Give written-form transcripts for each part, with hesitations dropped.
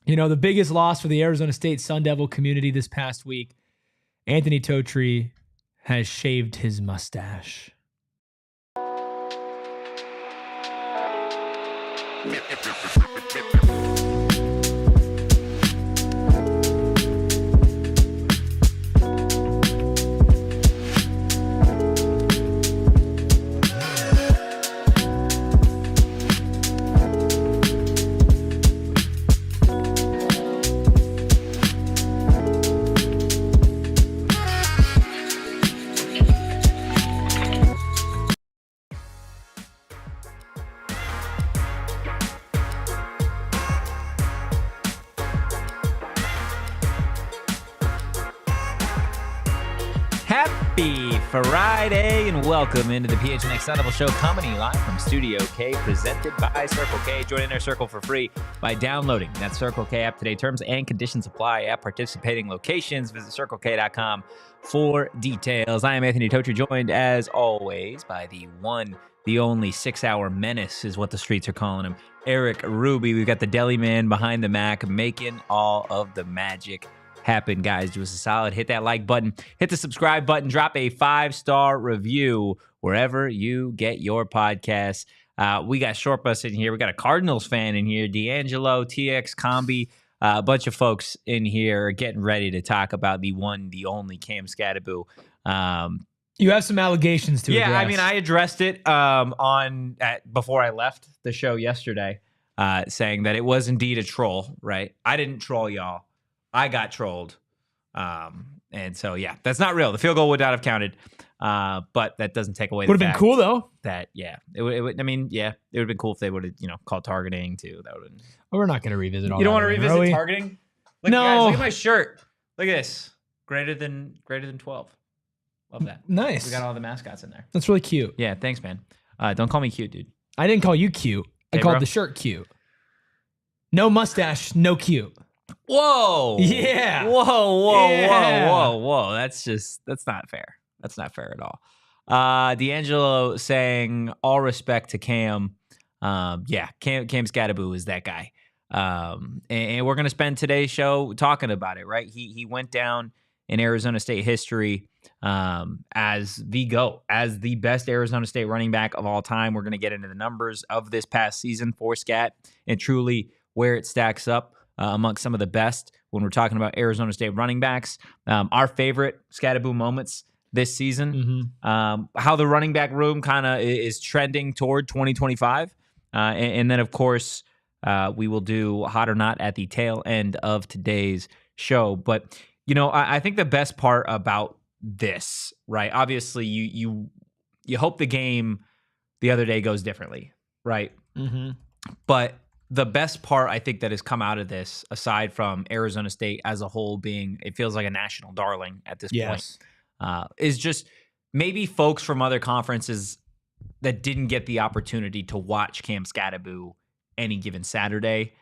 You know, the biggest loss for the Arizona State Sun Devil community this past week, Anthony Totri has shaved his mustache. Happy Friday and welcome into the PHNX Sun Devils show, coming to you live from Studio K, presented by Circle K. Join Inner Circle for free by downloading that Circle K app today. Terms and conditions apply at participating locations. Visit CircleK.com for details. I am Anthony Totri, joined as always by the one, the only 6-hour menace is what the streets are calling him, Erik Ruby. We've got the deli man behind the Mac making all of the magic happen. Guys, do us a solid, hit that like button, hit the subscribe button, drop a 5-star review wherever you get your podcasts. We got Short Bus in here, we got a Cardinals fan in here, D'Angelo, TX Combi, a bunch of folks in here getting ready to talk about the one, the only Cam Skattebo. You have some allegations to address. I mean, I addressed it before I left the show yesterday, saying that it was indeed a troll, right? I didn't troll y'all. I got trolled. And so, yeah, that's not real. The field goal would not have counted. But that doesn't take away the fact. Would have been cool, though. That, yeah. It would, I mean, yeah, it would have been cool if they would have, called targeting, too. That would have been... Well, we're not going to revisit all that. You don't want to revisit targeting? Look, no. Guys, look at my shirt. Look at this. Greater than 12. Love that. Nice. We got all the mascots in there. That's really cute. Yeah, thanks, man. Don't call me cute, dude. I didn't call you cute. I called the shirt cute. No mustache, no cute. Whoa. Yeah. Whoa. That's not fair. That's not fair at all. D'Angelo saying all respect to Cam. Cam Skattebo is that guy. And we're going to spend today's show talking about it, right? He went down in Arizona State history as the GOAT, as the best Arizona State running back of all time. We're going to get into the numbers of this past season for Skat and truly where it stacks up amongst some of the best when we're talking about Arizona State running backs. Our favorite Skattebo moments this season, how the running back room kind of is trending toward 2025. And then, of course, we will do Hot or Not at the tail end of today's show. But, I think the best part about this, right, obviously you hope the game the other day goes differently, right? Mm-hmm. But the best part, I think, that has come out of this, aside from Arizona State as a whole being, it feels like a national darling at this point, is just maybe folks from other conferences that didn't get the opportunity to watch Cam Skattebo any given Saturday.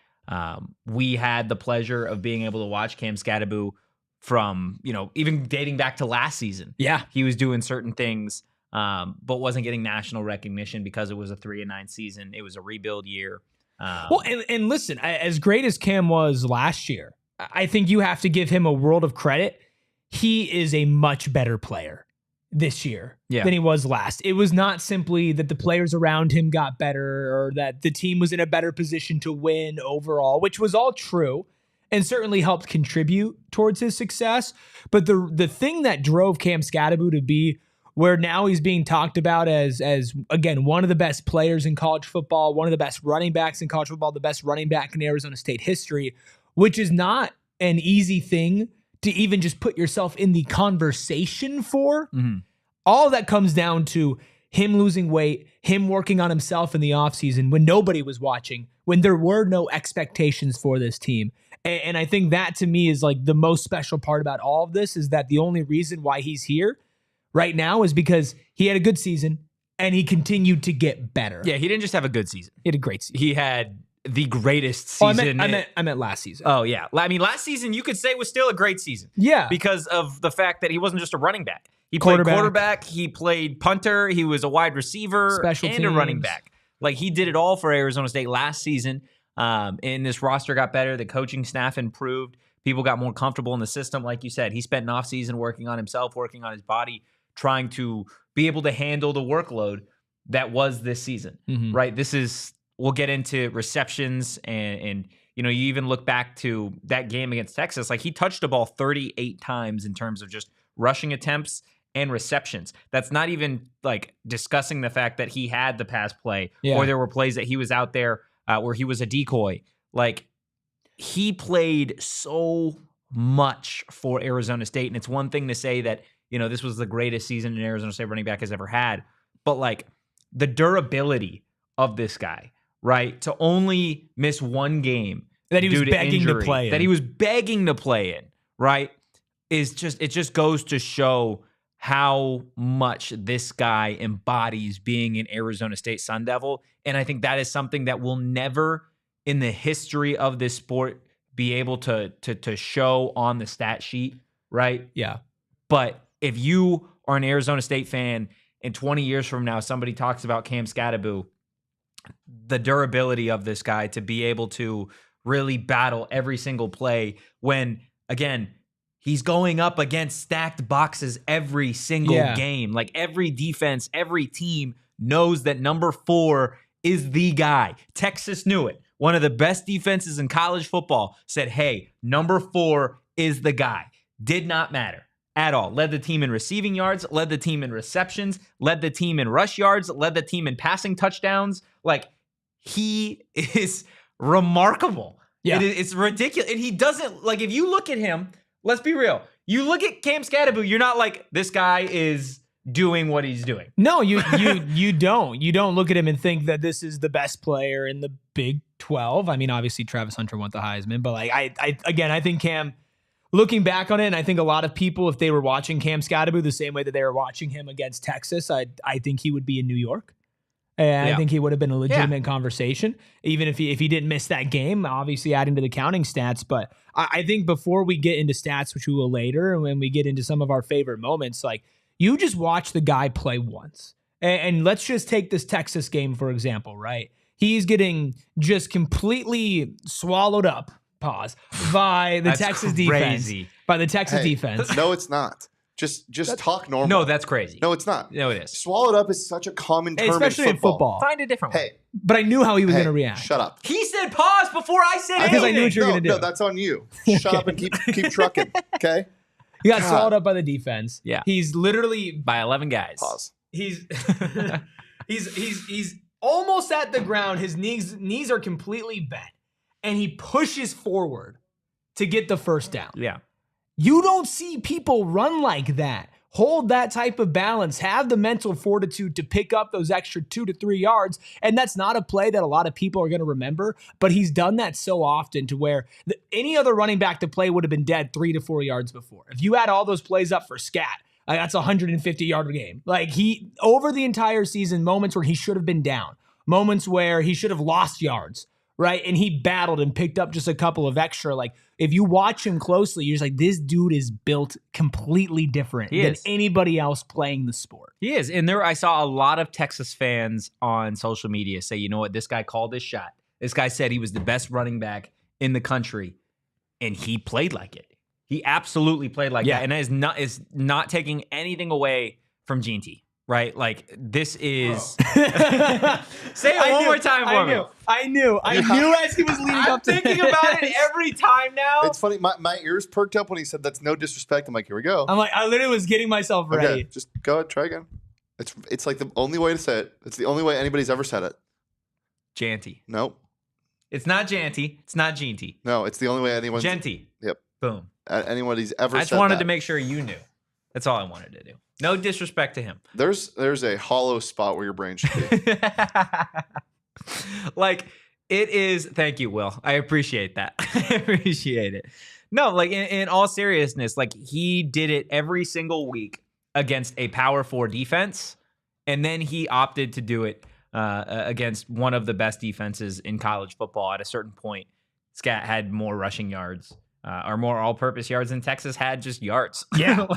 We had the pleasure of being able to watch Cam Skattebo from, even dating back to last season. Yeah. He was doing certain things, but wasn't getting national recognition because it was a 3-9 season. It was a rebuild year. And listen, as great as Cam was last year, I think you have to give him a world of credit. He is a much better player this year than he was last. It was not simply that the players around him got better or that the team was in a better position to win overall, which was all true and certainly helped contribute towards his success. But the thing that drove Cam Skattebo to be where now he's being talked about as again, one of the best players in college football, one of the best running backs in college football, the best running back in Arizona State history, which is not an easy thing to even just put yourself in the conversation for. Mm-hmm. All that comes down to him losing weight, him working on himself in the offseason when nobody was watching, when there were no expectations for this team. And I think that to me is like the most special part about all of this, is that the only reason why he's here right now is because he had a good season and he continued to get better. Yeah, he didn't just have a good season. He had a great season. He had the greatest season. I meant last season. Oh, yeah. I mean, last season you could say was still a great season. Yeah. Because of the fact that he wasn't just a running back. He played quarterback, he played punter, he was a wide receiver, special and teams. A running back. Like, he did it all for Arizona State last season. And this roster got better. The coaching staff improved. People got more comfortable in the system. Like you said, he spent an offseason working on himself, working on his body, trying to be able to handle the workload that was this season, right? We'll get into receptions and you even look back to that game against Texas. Like, he touched the ball 38 times in terms of just rushing attempts and receptions. That's not even like discussing the fact that he had the pass play or there were plays that he was out there where he was a decoy. Like, he played so much for Arizona State. And it's one thing to say that, this was the greatest season an Arizona State running back has ever had. But like, the durability of this guy, right? To only miss one game that he was begging to play in. That he was begging to play in, right? It just goes to show how much this guy embodies being an Arizona State Sun Devil. And I think that is something that will never in the history of this sport be able to show on the stat sheet, right? Yeah. But if you are an Arizona State fan and 20 years from now somebody talks about Cam Skattebo, the durability of this guy to be able to really battle every single play when, again, he's going up against stacked boxes every single game. Like, every defense, every team knows that number 4 is the guy. Texas knew it. One of the best defenses in college football said, hey, number 4 is the guy. Did not matter at all. Led the team in receiving yards, led the team in receptions, led the team in rush yards, led the team in passing touchdowns. Like, he is remarkable. Yeah. It's ridiculous. And he doesn't, like, if you look at him, let's be real. You look at Cam Skattebo, you're not like, this guy is doing what he's doing. No, you don't. You don't look at him and think that this is the best player in the Big 12. I mean, obviously Travis Hunter won the Heisman, but like, I think Cam, looking back on it, and I think a lot of people, if they were watching Cam Skattebo the same way that they were watching him against Texas, I think he would be in New York. And I think he would have been a legitimate conversation, even if he didn't miss that game, obviously adding to the counting stats. But I think before we get into stats, which we will later, and when we get into some of our favorite moments, like, you just watch the guy play once. And let's just take this Texas game, for example, right? He's getting just completely swallowed up, by the Texas defense. By the Texas defense. No, it's not. Just talk normal. No, that's crazy. No, it's not. No, it is. Swallowed up is such a common term especially in football. Find a different one. Hey. But I knew how he was going to react. Shut up. He said pause before I said anything. Because I knew what you were going to do. No, that's on you. Shut up and keep trucking, okay? He got swallowed up by the defense. Yeah. He's literally by 11 guys. Pause. He's almost at the ground. His knees are completely bent. And he pushes forward to get the first down. Yeah. You don't see people run like that. Hold that type of balance, have the mental fortitude to pick up those extra 2 to 3 yards. And that's not a play that a lot of people are going to remember, but he's done that so often to where any other running back to play would have been dead 3 to 4 yards before. If you add all those plays up for Skat, that's a 150-yard game. Like, he, over the entire season, moments where he should have been down, moments where he should have lost yards, right? And he battled and picked up just a couple of extra. Like, if you watch him closely, you're just like, this dude is built completely different than anybody else playing the sport. He is. And I saw a lot of Texas fans on social media say, you know what, this guy called his shot. This guy said he was the best running back in the country, and he played like it. He absolutely played like that. And that is not taking anything away from Gene T. Right? Like, this is... Say it one more time for me. I knew as he was leading up to I'm thinking about it every time now. It's funny. My ears perked up when he said that's no disrespect. I'm like, here we go. I'm like, I literally was getting myself ready. Okay, just go ahead, try again. It's like the only way to say it. It's the only way anybody's ever said it. Janty. Nope. It's not Janty. It's not Genty. No, it's the only way anyone's... Genty. Yep. Boom. Anybody's ever said that. I just wanted to make sure you knew. That's all I wanted to do. No disrespect to him. There's a hollow spot where your brain should be. Like, it is. Thank you, Will. I appreciate that. I appreciate it. No, like, in all seriousness, like, he did it every single week against a Power 4 defense, and then he opted to do it against one of the best defenses in college football. At a certain point, Skat had more rushing yards. Or more all-purpose yards than Texas had just yards. Yeah.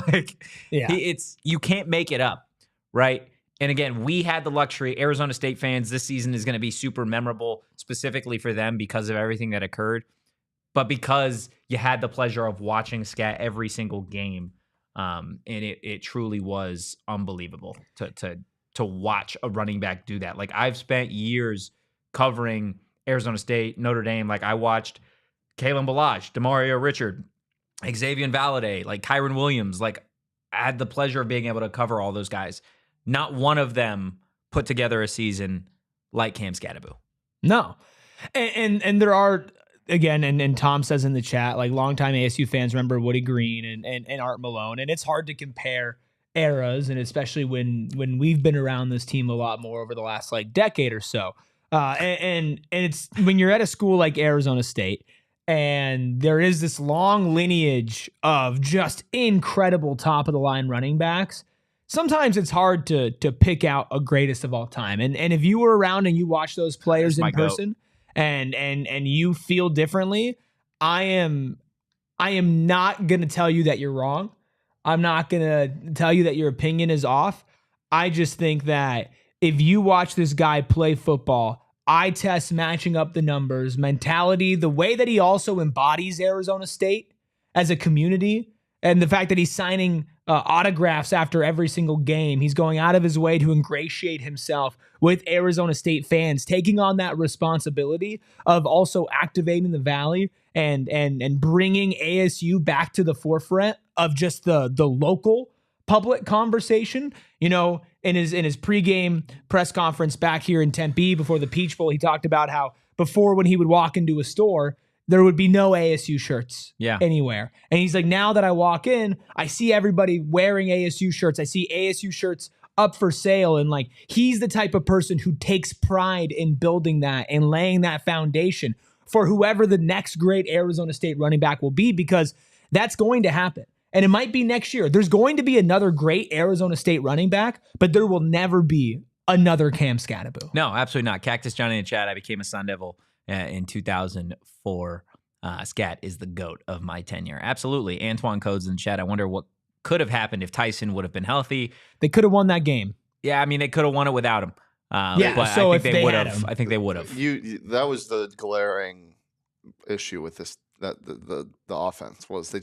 You can't make it up, right? And again, we had the luxury. Arizona State fans, this season is going to be super memorable, specifically for them because of everything that occurred. But because you had the pleasure of watching Skat every single game, and it truly was unbelievable to watch a running back do that. Like, I've spent years covering Arizona State, Notre Dame. Like, I watched Kalen Ballage, Demario Richard, Xavion Alford, like Kyron Williams. Like, I had the pleasure of being able to cover all those guys. Not one of them put together a season like Cam Skattebo. No. And there are, again, and Tom says in the chat, like, longtime ASU fans remember Woody Green and Art Malone. And it's hard to compare eras, and especially when we've been around this team a lot more over the last like decade or so. And it's when you're at a school like Arizona State, and there is this long lineage of just incredible top of the line running backs. Sometimes it's hard to pick out a greatest of all time. And if you were around and you watch those players in person and you feel differently, I am not going to tell you that you're wrong. I'm not going to tell you that your opinion is off. I just think that if you watch this guy play football, eye test, matching up the numbers, mentality, the way that he also embodies Arizona State as a community, and the fact that he's signing autographs after every single game. He's going out of his way to ingratiate himself with Arizona State fans, taking on that responsibility of also activating the Valley and bringing ASU back to the forefront of just the local public conversation. You know, in his pregame press conference back here in Tempe before the Peach Bowl, he talked about how before, when he would walk into a store, there would be no ASU shirts anywhere. And he's like, now that I walk in, I see everybody wearing ASU shirts. I see ASU shirts up for sale. And like, he's the type of person who takes pride in building that and laying that foundation for whoever the next great Arizona State running back will be, because that's going to happen. And it might be next year. There's going to be another great Arizona State running back, but there will never be another Cam Skattebo. No, absolutely not. Cactus Johnny in the chat, I became a Sun Devil in 2004. Skat is the GOAT of my tenure. Absolutely. Antoine Codes in the chat. I wonder what could have happened if Tyson would have been healthy. They could have won that game. Yeah, I mean, they could have won it without him. But so I think they would have. I think they would have. That was the glaring issue with this. That the offense was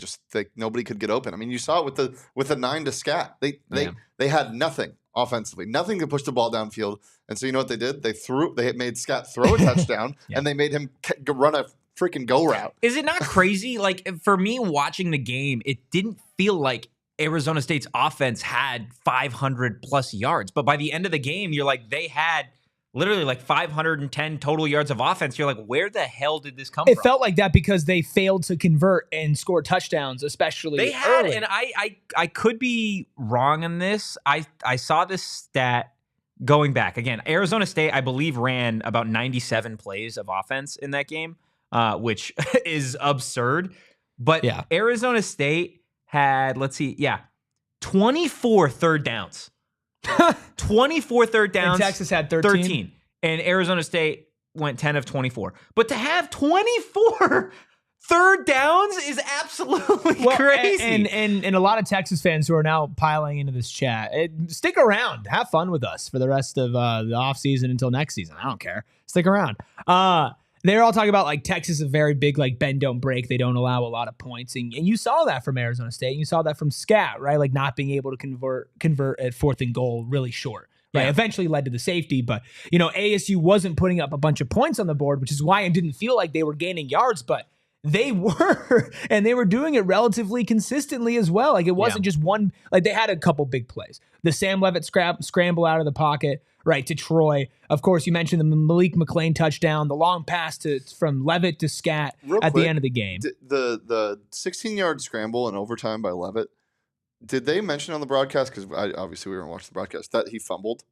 nobody could get open. I mean, you saw it with the 9 to Skat. They had nothing offensively, nothing to push the ball downfield. And so you know what they did? They made Skat throw a touchdown, and they made him run a freaking go route. Is it not crazy? Like, for me watching the game, it didn't feel like Arizona State's offense had 500 plus yards. But by the end of the game, you're like, they had literally like 510 total yards of offense. You're like, where the hell did this come from? It felt like that because they failed to convert and score touchdowns, especially they had early. And I could be wrong on this. I saw this stat going back. Again, Arizona State, I believe, ran about 97 plays of offense in that game, which is absurd. But Arizona State had, 24 third downs. 24 third downs. And Texas had 13. And Arizona State went 10 of 24. But to have 24 third downs is absolutely crazy. And a lot of Texas fans who are now piling into this chat, stick around. Have fun with us for the rest of the offseason until next season. I don't care. Stick around. They're all talking about like Texas is very big, like bend, don't break. They don't allow a lot of points. And you saw that from Arizona State. And you saw that from Skat, right? Like not being able to convert at 4th and goal really short. Right. Yeah. Eventually led to the safety. But, you know, ASU wasn't putting up a bunch of points on the board, which is why it didn't feel like they were gaining yards. But they were, and they were doing it relatively consistently as well. Like it wasn't just one, like they had a couple big plays. The Sam Levitt scramble out of the pocket, right, to Troy. Of course, you mentioned the Malik McLean touchdown, the long pass from Levitt to Skat at the end of the game. The 16-yard scramble in overtime by Levitt, did they mention on the broadcast, because obviously we weren't watching the broadcast, that he fumbled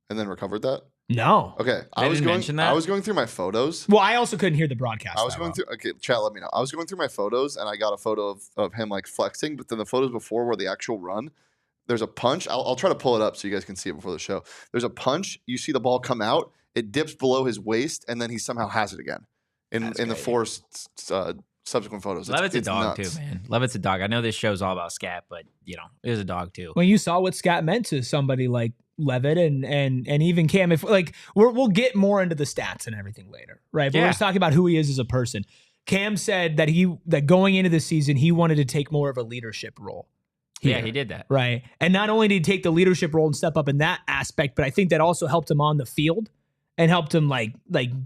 and then recovered that? No. Okay. I was going through my photos. Well, I also couldn't hear the broadcast. Okay, chat, let me know. I was going through my photos, and I got a photo of him like flexing, but then the photos before were the actual run. There's a punch. I'll try to pull it up so you guys can see it before the show. There's a punch. You see the ball come out. It dips below his waist, and then he somehow has it again in the 4 subsequent photos. Levitt's a dog too, man. Levitt's a dog. I know this show's all about Skat, but you know, it is a dog too. When you saw what Skat meant to somebody like Levitt and even Cam. If like we'll get more into the stats and everything later, right? But we're just talking about who he is as a person. Cam said that going into the season he wanted to take more of a leadership role. Yeah, he did that. Right. And not only did he take the leadership role and step up in that aspect, but I think that also helped him on the field and helped him like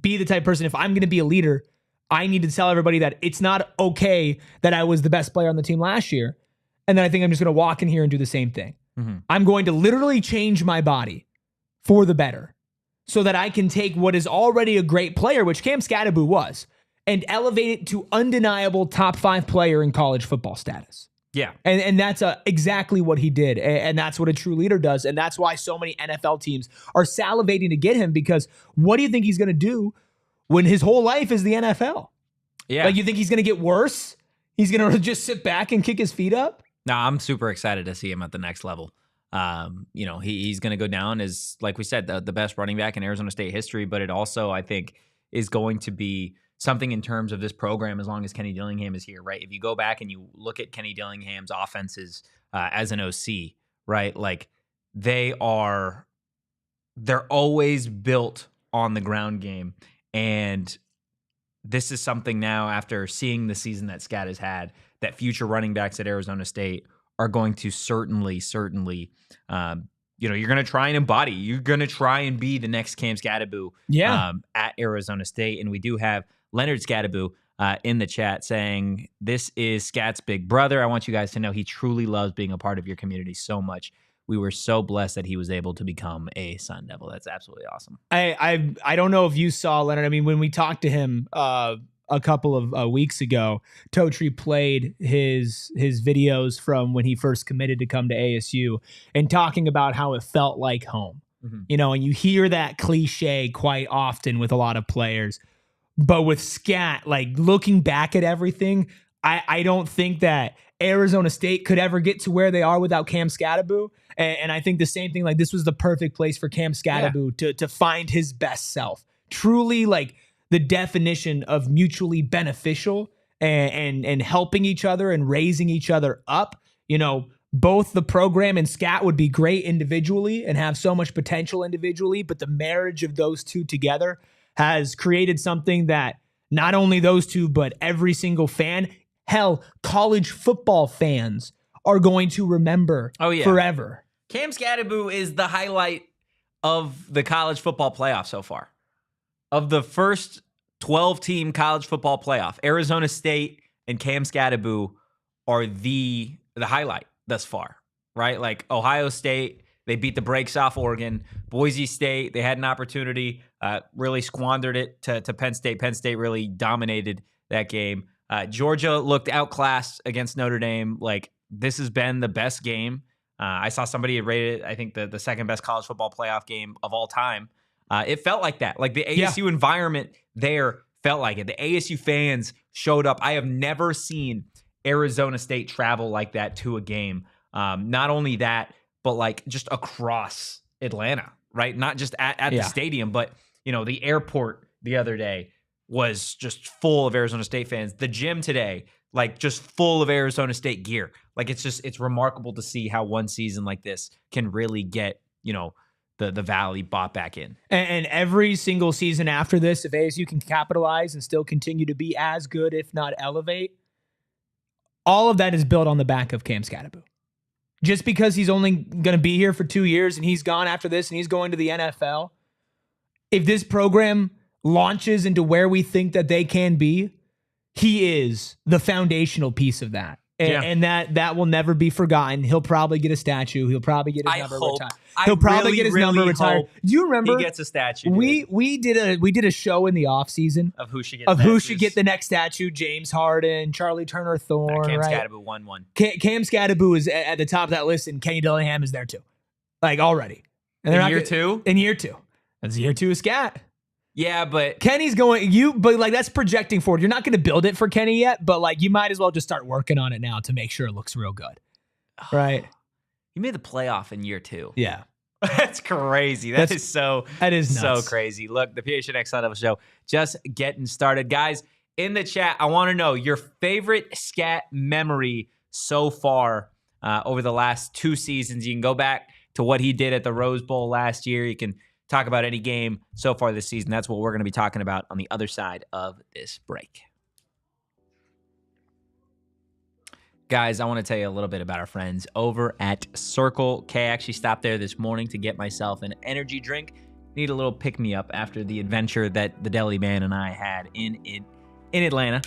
be the type of person, if I'm going to be a leader, I need to tell everybody that it's not okay that I was the best player on the team last year. And then I think I'm just going to walk in here and do the same thing. Mm-hmm. I'm going to literally change my body for the better so that I can take what is already a great player, which Cam Skattebo was, and elevate it to undeniable top 5 player in college football status. Yeah. And that's exactly what he did. And that's what a true leader does. And that's why so many NFL teams are salivating to get him, because what do you think he's going to do when his whole life is the NFL? Yeah. Like, you think he's going to get worse? He's going to just sit back and kick his feet up? No, I'm super excited to see him at the next level. He's going to go down as, like we said, the best running back in Arizona State history, but it also, I think, is going to be something in terms of this program as long as Kenny Dillingham is here, right? If you go back and you look at Kenny Dillingham's offenses as an OC, right? Like, they're always built on the ground game. And this is something now, after seeing the season that Skat has had, that future running backs at Arizona State are going to certainly, you're going to try and embody. You're going to try and be the next Cam Skattebo at Arizona State. And we do have Leonard Skattebo in the chat saying, this is Skat's big brother. I want you guys to know he truly loves being a part of your community so much. We were so blessed that he was able to become a Sun Devil. That's absolutely awesome. I don't know if you saw, Leonard. I mean, when we talked to him a couple of weeks ago, Totri played his videos from when he first committed to come to ASU and talking about how it felt like home. Mm-hmm. And you hear that cliche quite often with a lot of players. But with Skat, like, looking back at everything, I don't think that Arizona State could ever get to where they are without Cam Skattebo. And I think the same thing, like, this was the perfect place for Cam Skattebo to find his best self. Truly, like, the definition of mutually beneficial and helping each other and raising each other up. Both the program and Skat would be great individually and have so much potential individually, but the marriage of those two together has created something that not only those two, but every single fan, hell, college football fans are going to remember forever. Cam Skattebo is the highlight of the college football playoff so far. Of the first 12-team college football playoff, Arizona State and Cam Skattebo are the highlight thus far, right? Like, Ohio State, they beat the brakes off Oregon. Boise State, they had an opportunity, really squandered it to Penn State. Penn State really dominated that game. Georgia looked outclassed against Notre Dame. Like, this has been the best game. I saw somebody rated it, I think, the second best college football playoff game of all time. It felt like that. Like, the ASU environment there felt like it. The ASU fans showed up. I have never seen Arizona State travel like that to a game. Not only that, but like just across Atlanta, right? Not just at the stadium, but the airport the other day was just full of Arizona State fans. The gym today, like, just full of Arizona State gear. Like, it's remarkable to see how one season like this can really get, the Valley bought back in. And every single season after this, if ASU can capitalize and still continue to be as good, if not elevate, all of that is built on the back of Cam Skattebo. Just because he's only going to be here for 2 years and he's gone after this and he's going to the NFL, if this program launches into where we think that they can be, he is the foundational piece of that. And that will never be forgotten. He'll probably get a statue. He'll probably get his number retired. He'll probably get his number retired. Do you remember? He gets a statue. We did a show in the off season of who should get the next statue. James Harden, Charlie Turner Thorne, Cam right? Skattebo won one. Cam Skattebo is at the top of that list, and Kenny Dillingham is there too, like, already. And in year two. That's year 2 of Skat. Yeah, but Kenny's going, but like, that's projecting forward. You're not going to build it for Kenny yet, but like, you might as well just start working on it now to make sure it looks real good. Right? You made the playoff in year 2. Yeah. That's crazy. That is nuts. So crazy. Look, the PHNX Sun Devils show just getting started. Guys, in the chat, I want to know your favorite Skat memory so far over the last 2 seasons. You can go back to what he did at the Rose Bowl last year. You can talk about any game so far this season. That's what we're going to be talking about on the other side of this break. Guys, I want to tell you a little bit about our friends over at Circle K. I actually stopped there this morning to get myself an energy drink. Need a little pick-me-up after the adventure that the Deli Man and I had in Atlanta.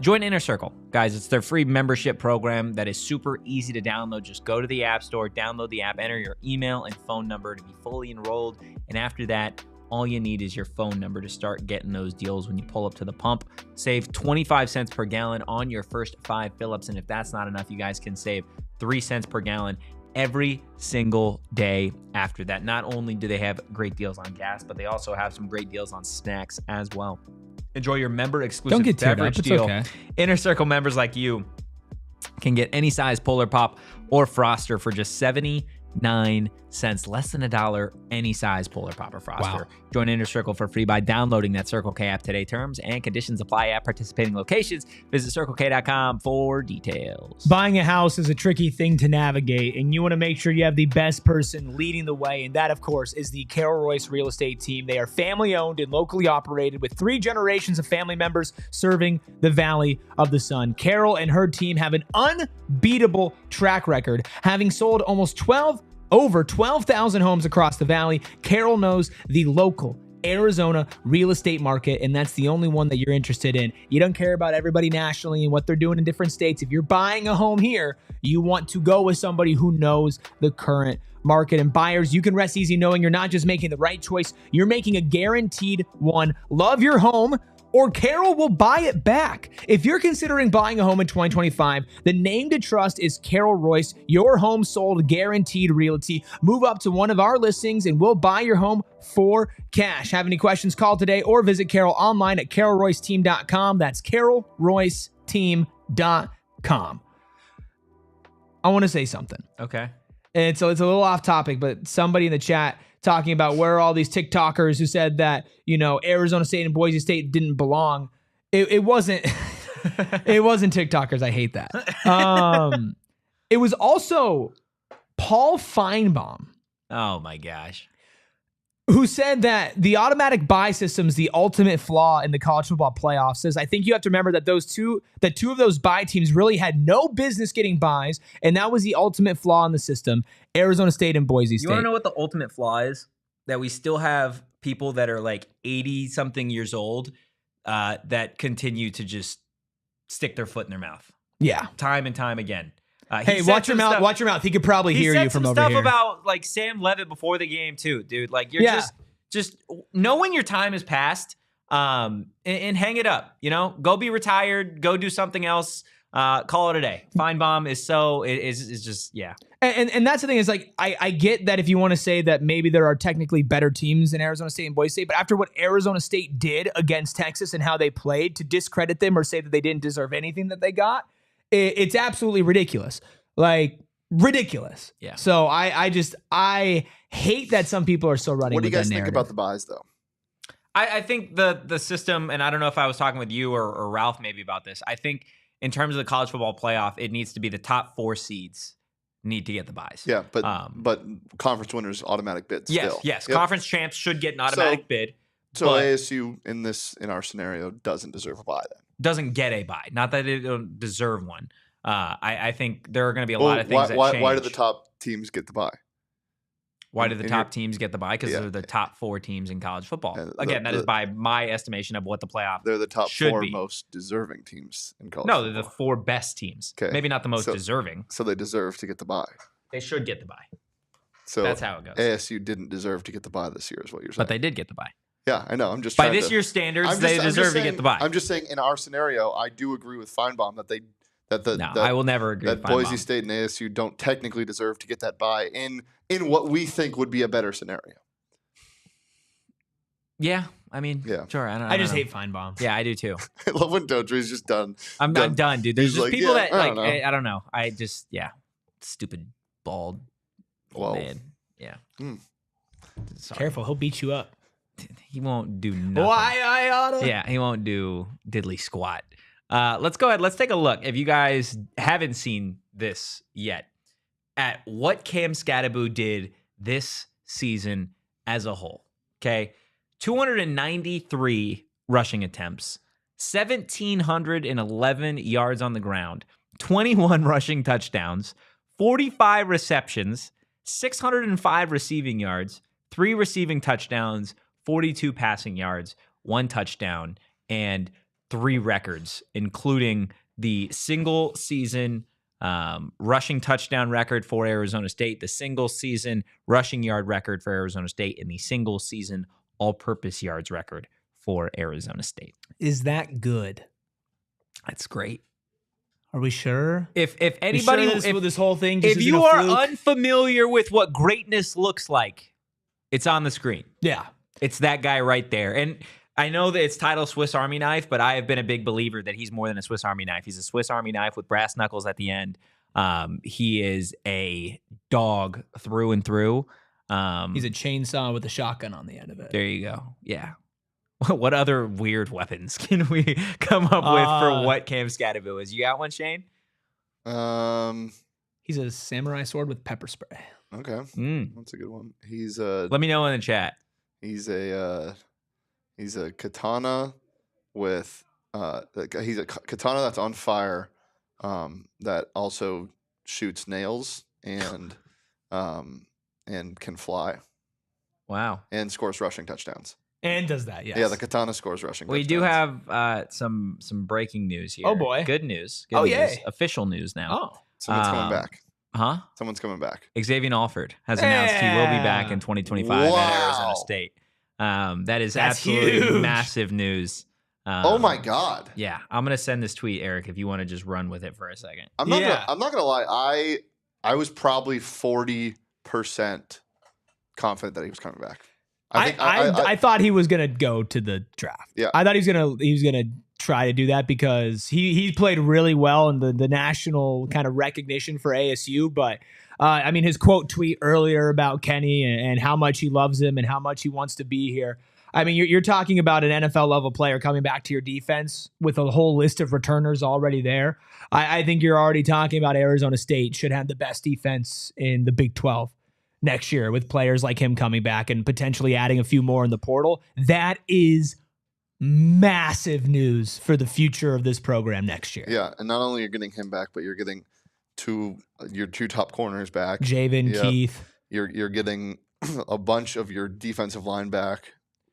Join Inner Circle. Guys, it's their free membership program that is super easy to download. Just go to the App Store, download the app, enter your email and phone number to be fully enrolled. And after that, all you need is your phone number to start getting those deals when you pull up to the pump. Save 25 cents per gallon on your first 5 fill-ups. And if that's not enough, you guys can save 3 cents per gallon every single day after that. Not only do they have great deals on gas, but they also have some great deals on snacks as well. Enjoy your member-exclusive beverage deal. Okay. Inner Circle members like you can get any size Polar Pop or Froster for just 79 cents, less than $1, any size Polar Pop or Froster. Wow. Join Inner Circle for free by downloading that Circle K app today. Terms and conditions apply at participating locations. Visit CircleK.com for details. Buying a house is a tricky thing to navigate, and you want to make sure you have the best person leading the way, and that, of course, is the Carol Royce Real Estate Team. They are family-owned and locally operated with 3 generations of family members serving the Valley of the Sun. Carol and her team have an unbeatable track record, having sold over 12,000 homes across the valley. Carol knows the local Arizona real estate market, and that's the only one that you're interested in. You don't care about everybody nationally and what they're doing in different states. If you're buying a home here, you want to go with somebody who knows the current market. And buyers, you can rest easy knowing you're not just making the right choice, you're making a guaranteed one. Love your home, or Carol will buy it back. If you're considering buying a home in 2025, the name to trust is Carol Royce, your home sold guaranteed realty. Move up to one of our listings and we'll buy your home for cash. Have any questions? Call today or visit Carol online at carolroyceteam.com. That's carolroyceteam.com. I want to say something. Okay. And so it's a little off topic, but somebody in the chat talking about where all these TikTokers who said that, Arizona State and Boise State didn't belong. It wasn't, it wasn't TikTokers. I hate that. It was also Paul Feinbaum. Oh my gosh. Who said that the automatic bye system is the ultimate flaw in the college football playoffs. Says, I think you have to remember that two of those bye teams really had no business getting byes, and that was the ultimate flaw in the system. Arizona State and Boise State. You want to know what the ultimate flaw is? That we still have people that are like 80-something years old that continue to just stick their foot in their mouth. Yeah. Time and time again. Hey, watch your mouth. Watch your mouth. He could probably hear you from over here. He said some stuff about like Sam Levitt before the game too, dude. Like you're just know when your time has passed, and hang it up. Go be retired. Go do something else. Call it a day. Feinbaum is just yeah. And that's the thing is like I get that if you want to say that maybe there are technically better teams in Arizona State and Boise State, but after what Arizona State did against Texas and how they played, to discredit them or say that they didn't deserve anything that they got. It's absolutely ridiculous. Like, ridiculous. Yeah. So I hate that some people are still running. What do you guys think about the buys, though? I think the system, and I don't know if I was talking with you or Ralph maybe about this. I think in terms of the college football playoff, it needs to be the top 4 seeds need to get the buys. Yeah, but conference winners automatic bids. Yes, still. Yes. Yep. Conference champs should get an automatic bid. So ASU in our scenario doesn't deserve a buy then. Doesn't get a buy. Not that it don't deserve one. I think there are going to be a lot of things that change. Why do the top teams get the buy? Why do the top teams get the bye? Because they're the top 4 teams in college football. Again, that is by my estimation of what the playoff They're the top should 4 be. most deserving teams in college No, football. they're the 4 best teams. Okay. Maybe not the most deserving. So they deserve to get the bye. They should get the bye. So that's how it goes. ASU didn't deserve to get the bye this year is what you're saying. But they did get the bye. Yeah, I know. I'm just by this year's standards, they deserve to get the bye. I'm just saying in our scenario, I do agree with Feinbaum that I will never agree that with Feinbaum. Boise State and ASU don't technically deserve to get that bye in what we think would be a better scenario. Yeah, I mean, sure. I just hate Feinbaum. Yeah, I do too. I love when Totri's just done. I'm done, dude. There's just like, people that I don't know. I just stupid bald old man. Yeah. Careful, he'll beat you up. He won't do nothing. Why I oughta? Yeah, he won't do diddly squat. Let's go ahead. Let's take a look. If you guys haven't seen this yet, at what Cam Skattebo did this season as a whole. Okay. 293 rushing attempts, 1,711 yards on the ground, 21 rushing touchdowns, 45 receptions, 605 receiving yards, 3 receiving touchdowns, 42 passing yards, 1 touchdown, and 3 records, including the single season rushing touchdown record for Arizona State, the single season rushing yard record for Arizona State, and the single season all-purpose yards record for Arizona State. Is that good? That's great. Are we sure? If anybody, sure this whole thing just if you are unfamiliar with what greatness looks like, it's on the screen. Yeah. It's that guy right there. And I know that it's titled Swiss Army Knife, but I have been a big believer that he's more than a Swiss Army knife. He's a Swiss Army knife with brass knuckles at the end. He is a dog through and through. He's a chainsaw with a shotgun on the end of it. There you go. Yeah. What other weird weapons can we come up with for what Cam Skattebo is? You got one, Shane? He's a samurai sword with pepper spray. Okay. That's a good one. He's let me know in the chat. He's a katana with he's a katana that's on fire that also shoots nails and can fly. Wow. And scores rushing touchdowns. And does that, yes. Yeah, the katana scores rushing touchdowns. We do have some breaking news here. Oh, boy. Good news. Oh, news. yay. Official news now. Oh. Someone's coming back. Huh? Someone's coming back. Xavion Alford has announced he will be back in 2025 at Arizona State. That's absolutely huge. Massive news. Oh my God. Yeah, I'm gonna send this tweet, Eric, if you want to just run with it for a second. I'm not gonna lie. I was probably 40% confident that he was coming back. I thought he was gonna go to the draft. Yeah. I thought he was gonna try to do that because he played really well in the national kind of recognition for ASU. But I mean, his quote tweet earlier about Kenny and how much he loves him and how much he wants to be here. I mean, you're talking about an NFL level player coming back to your defense with a whole list of returners already there. I think you're already talking about Arizona State should have the best defense in the Big 12 next year with players like him coming back and potentially adding a few more in the portal. That is massive news for the future of this program next year. Yeah, and not only you're getting him back, but you're getting your two top corners back. Javen, Keith. You're getting a bunch of your defensive linebackers.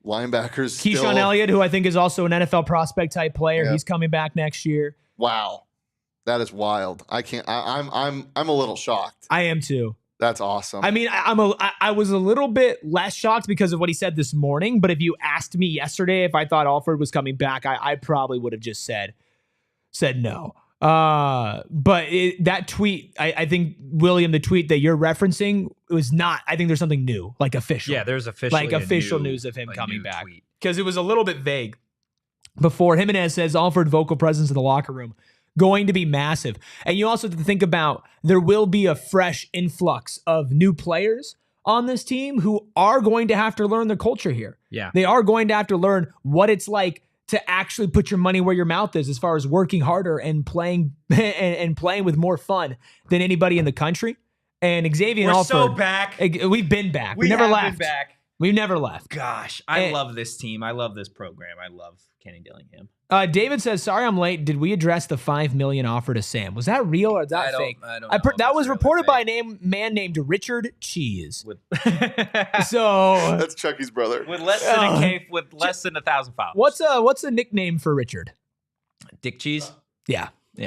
Keyshawn Elliott, who I think is also an NFL prospect type player. Yep. He's coming back next year. Wow. That is wild. I'm a little shocked. I am too. That's awesome. I mean, I was a little bit less shocked because of what he said this morning. But if you asked me yesterday if I thought Alford was coming back, I probably would have just said no. But that tweet, I think, William, the tweet that you're referencing was not. I think there's something new, like official. Yeah, there's official news of him coming back because it was a little bit vague before. Jimenez says Alford vocal presence in the locker room going to be massive. And you also have to think about there will be a fresh influx of new players on this team who are going to have to learn the culture here. Yeah. They are going to have to learn what it's like to actually put your money where your mouth is as far as working harder and playing and playing with more fun than anybody in the country. And Xavion Alford, so back. We've been back. We never left. Been back. We've never left. Gosh, I love this team. I love this program. I love Kenny Dillingham. David says, "Sorry, I'm late. Did we address the $5 million offer to Sam? Was that real or is that fake? I don't know. That was reported by a man named Richard Cheese. So that's Chucky's brother. With less than 1,000 followers. What's a nickname for Richard? Dick Cheese. Yeah. He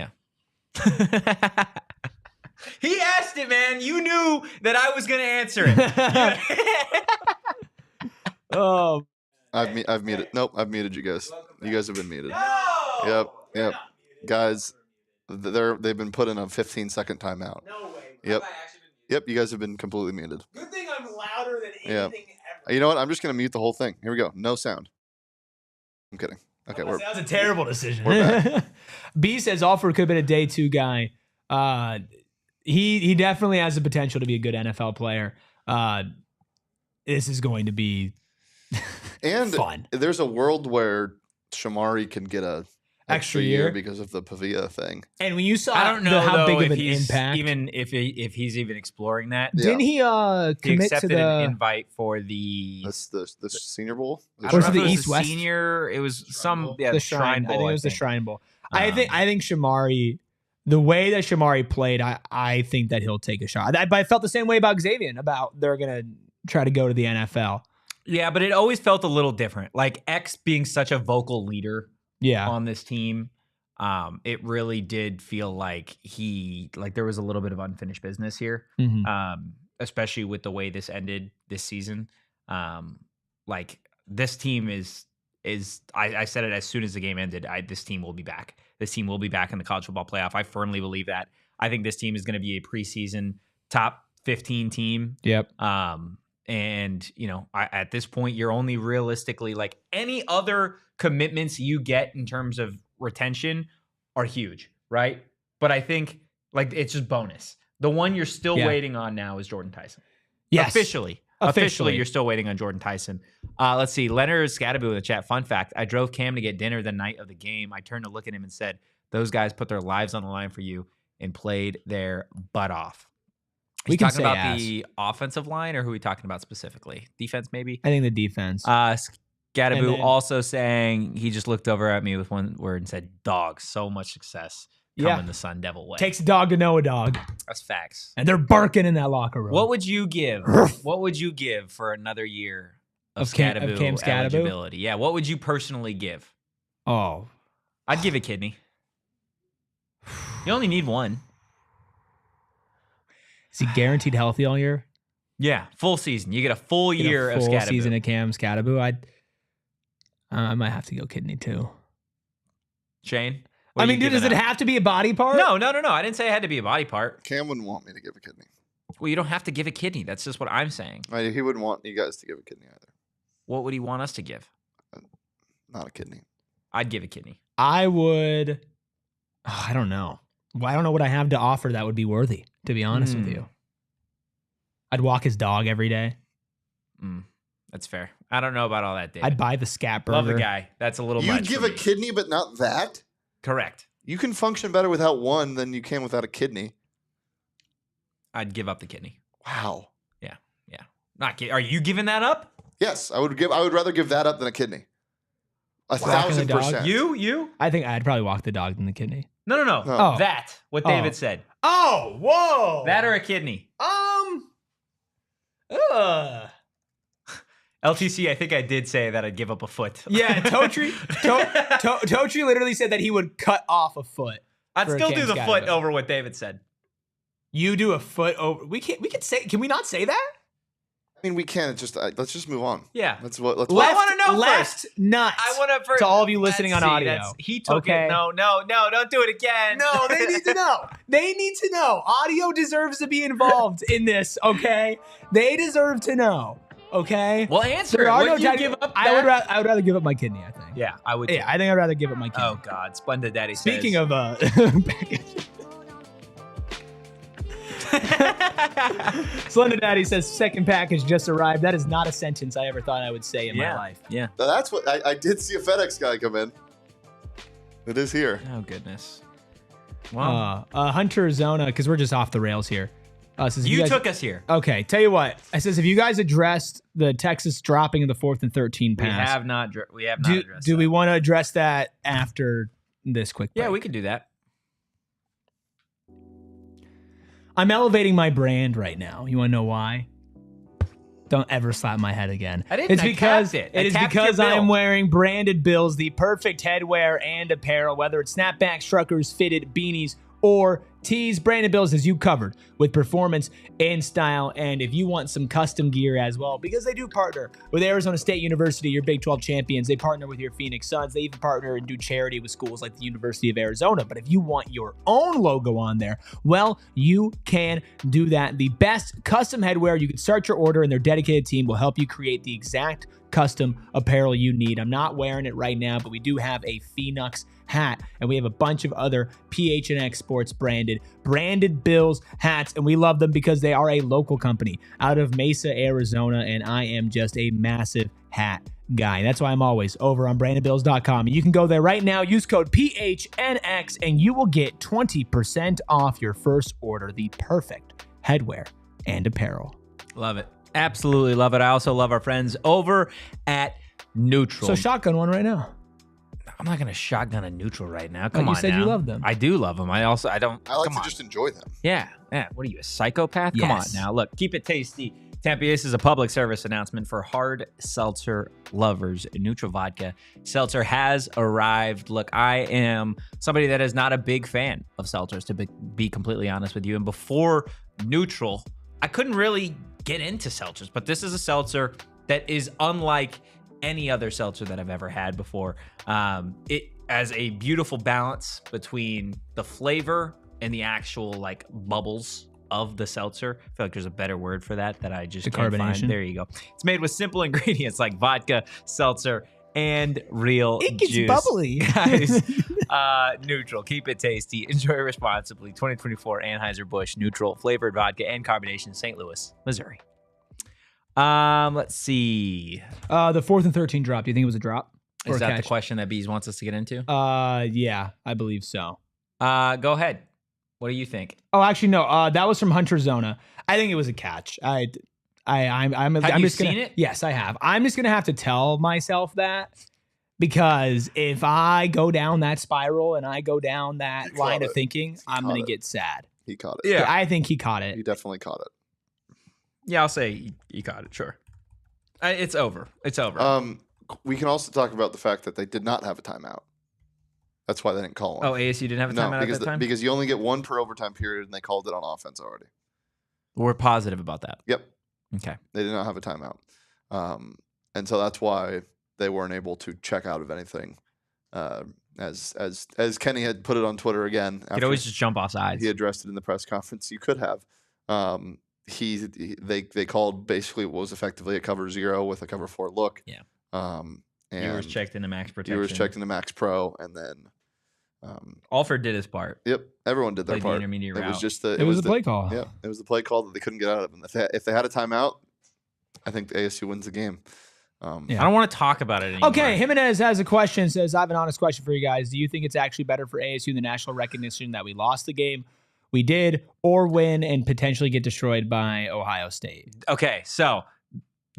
asked it, man. You knew that I was going to answer it. Oh. I've muted. Nope, I've muted you guys. You guys have been muted. No! Yep. Guys, they've been put in a 15-second timeout. No way. Yep. Yep, you guys have been completely muted. Good thing I'm louder than anything ever. You know what? I'm just going to mute the whole thing. Here we go. No sound. I'm kidding. Okay, that was a terrible decision. We're back. B says Alford could have been a day 2 guy. He definitely has the potential to be a good NFL player. This is going to be and fun. There's a world where Shamari can get a extra year because of the Pavia thing. And when you saw, I don't know how big of if an he's impact, even if he's even exploring that. Yeah. didn't he commit accepted to the an invite for the the Senior Bowl? I Was don't it know the if East West? senior? It was some the Shrine Bowl. I think it was the Shrine Bowl. I think Um, Shamari, the way that Shamari played, I think that he'll take a shot. But I felt the same way about Xavion, about they're gonna try to go to the NFL. Yeah, but it always felt a little different. Like X being such a vocal leader Yeah, on this team, it really did feel like there was a little bit of unfinished business here, especially with the way this ended this season. Like this team is I said it as soon as the game ended. This team will be back. This team will be back in the college football playoff. I firmly believe that. I think this team is going to be a preseason top 15 team. Yep. And at this point, you're only realistically like any other commitments you get in terms of retention are huge, right? But I think like it's just bonus. The one you're still waiting on now is Jordan Tyson. Yes. Officially, you're still waiting on Jordan Tyson. Let's see. Leonard Skattebo in the chat. Fun fact: I drove Cam to get dinner the night of the game. I turned to look at him and said, "Those guys put their lives on the line for you and played their butt off." We can talking say about ass. the offensive line, or who are we talking about specifically? Defense, maybe. I think the defense. Skattebo And then- also saying he just looked over at me with one word and said, "Dog." So much success coming the Sun Devil way. Takes a dog to know a dog, That's facts. and they're barking in that locker room. What would you give? What would you give for another year of Cam Skattebo Skattebo? eligibility? Yeah, what would you personally give? Oh, I'd give a kidney. You only need one. is he guaranteed healthy all year? Yeah, full season. You get a full Get a year of full Skattebo. season of Cam Skattebo. I might have to go kidney too. Shane? I mean, dude, does it have to be a body part? No. I didn't say it had to be a body part. Cam wouldn't want me to give a kidney. Well, you don't have to give a kidney. That's just what I'm saying. He wouldn't want you guys to give a kidney either. What would he want us to give? Not a kidney. I'd give a kidney. I would. Oh, I don't know. Well, I don't know what I have to offer that would be worthy, to be honest with you. I'd walk his dog every day. That's fair. I don't know about all that, David. I'd buy the Skat burger. Love the guy. That's a little much. You'd give a kidney, but not that? Correct. You can function better without one than you can without a kidney. I'd give up the kidney. Wow. Yeah. Are you giving that up? Yes, I would rather give that up than a kidney. Walking the dog? 1,000%. You? I think I'd probably walk the dog than the kidney. No. Oh. That. What David said. Oh, whoa. That or a kidney. LTC, I think I did say that I'd give up a foot. Yeah, Totri literally said that he would cut off a foot. I'd for still Cam do the Skattebo. foot over what David said. You do a foot over. We can say. Can we not say that? I mean, we can. Let's just move on. Yeah. Let's I wanna know left first. nuts. I want to first. To all of you listening on audio. He took Okay. it. No, don't do it again. No, they need to know. They need to know. Audio deserves to be involved in this, okay? They deserve to know, okay? Well, answer There it. are Would no you tag- give up I would that? rather give up my kidney, I think. Yeah, I would. Yeah, I think I'd rather give up my kidney. Oh, God. Splendid Daddy Speaking says. of Slender Daddy says second package just arrived. That is not a sentence I ever thought I would say in my life. Yeah. Now, that's what I did see a FedEx guy come in. It is here. Oh, goodness. Wow. Hunter Zona, because we're just off the rails here. Says, You guys, took us here. Okay, tell you what. I says, have you guys addressed the Texas dropping of the 4th and 13 pass? We have not addressed Do that. we want to address that after this quick break? Yeah, we can do that. I'm elevating my brand right now. You want to know why? Don't ever slap my head again. I didn't. It's I because tapped it. it is because I am wearing branded bills, the perfect headwear and apparel, whether it's snapbacks, truckers, fitted beanies, or tees. Branded bills has you covered with performance and style. And if you want some custom gear as well, because they do partner with Arizona State University, your Big 12 champions. They partner with your Phoenix Suns. They even partner and do charity with schools like the University of Arizona. But if you want your own logo on there, well, you can do that. The best custom headwear, you can start your order and their dedicated team will help you create the exact custom apparel you need. I'm not wearing it right now, but we do have a Phoenix hat, and we have a bunch of other PHNX Sports branded Bills hats, and we love them because they are a local company out of Mesa, Arizona, and I am just a massive hat guy. That's why I'm always over on brandonbills.com. You can go there right now, use code PHNX, and you will get 20% off your first order. The perfect headwear and apparel. Love it. Absolutely love it. I also love our friends over at Neutral. So shotgun one right now. I'm not going to shotgun a Neutral right now. Come on, you said you love them. I do love them. I like to just enjoy them. Yeah. What are you, a psychopath? Yes. Come on now. Look, keep it tasty. Tampa, this is a public service announcement for hard seltzer lovers. Neutral Vodka Seltzer has arrived. Look, I am somebody that is not a big fan of seltzers, to be completely honest with you. And before Neutral, I couldn't really get into seltzers, but this is a seltzer that is unlike any other seltzer that I've ever had before. It has a beautiful balance between the flavor and the actual like bubbles of the seltzer. I feel like there's a better word for that I just can't find. There you go. It's made with simple ingredients like vodka, seltzer, and real it gets juice. Bubbly. Guys, Neutral. Keep it tasty. Enjoy responsibly. 2024 Anheuser-Busch Neutral flavored vodka and carbonation, St. Louis, Missouri. Let's see. The 4th and 13 drop. Do you think it was a drop? Is that the question that Bees wants us to get into? Yeah, I believe so. Go ahead. What do you think? Oh, actually, no. That was from Hunter Zona. I think it was a catch. I'm just seen gonna, it? Yes, I have. I'm just gonna have to tell myself that, because if I go down that spiral and I go down that line of thinking, I'm gonna get sad. He caught it. Yeah, I think he caught it. He definitely caught it. Yeah, I'll say he caught it. Sure. It's over. It's over. We can also talk about the fact that they did not have a timeout. That's why they didn't call one. Oh, ASU didn't have a timeout at that time? Because you only get one per overtime period, and they called it on offense already. We're positive about that. Yep. Okay. They did not have a timeout. And so that's why they weren't able to check out of anything. As Kenny had put it on Twitter again. You could always just jump off sides. He addressed it in the press conference. You could have. They called basically what was effectively a cover 0 with a cover 4 look. Yeah. And viewers checked into max protection. Viewers checked into max pro, and then Alford did his part. Yep, everyone did their Played part. the intermediate route. It was just the it was the play call. Yeah, it was the play call that they couldn't get out of. And if they had a timeout, I think the ASU wins the game. I don't want to talk about it anymore. Okay, Jimenez has a question. Says, I have an honest question for you guys. Do you think it's actually better for ASU the national recognition that we lost the game we did, or win and potentially get destroyed by Ohio State? Okay, so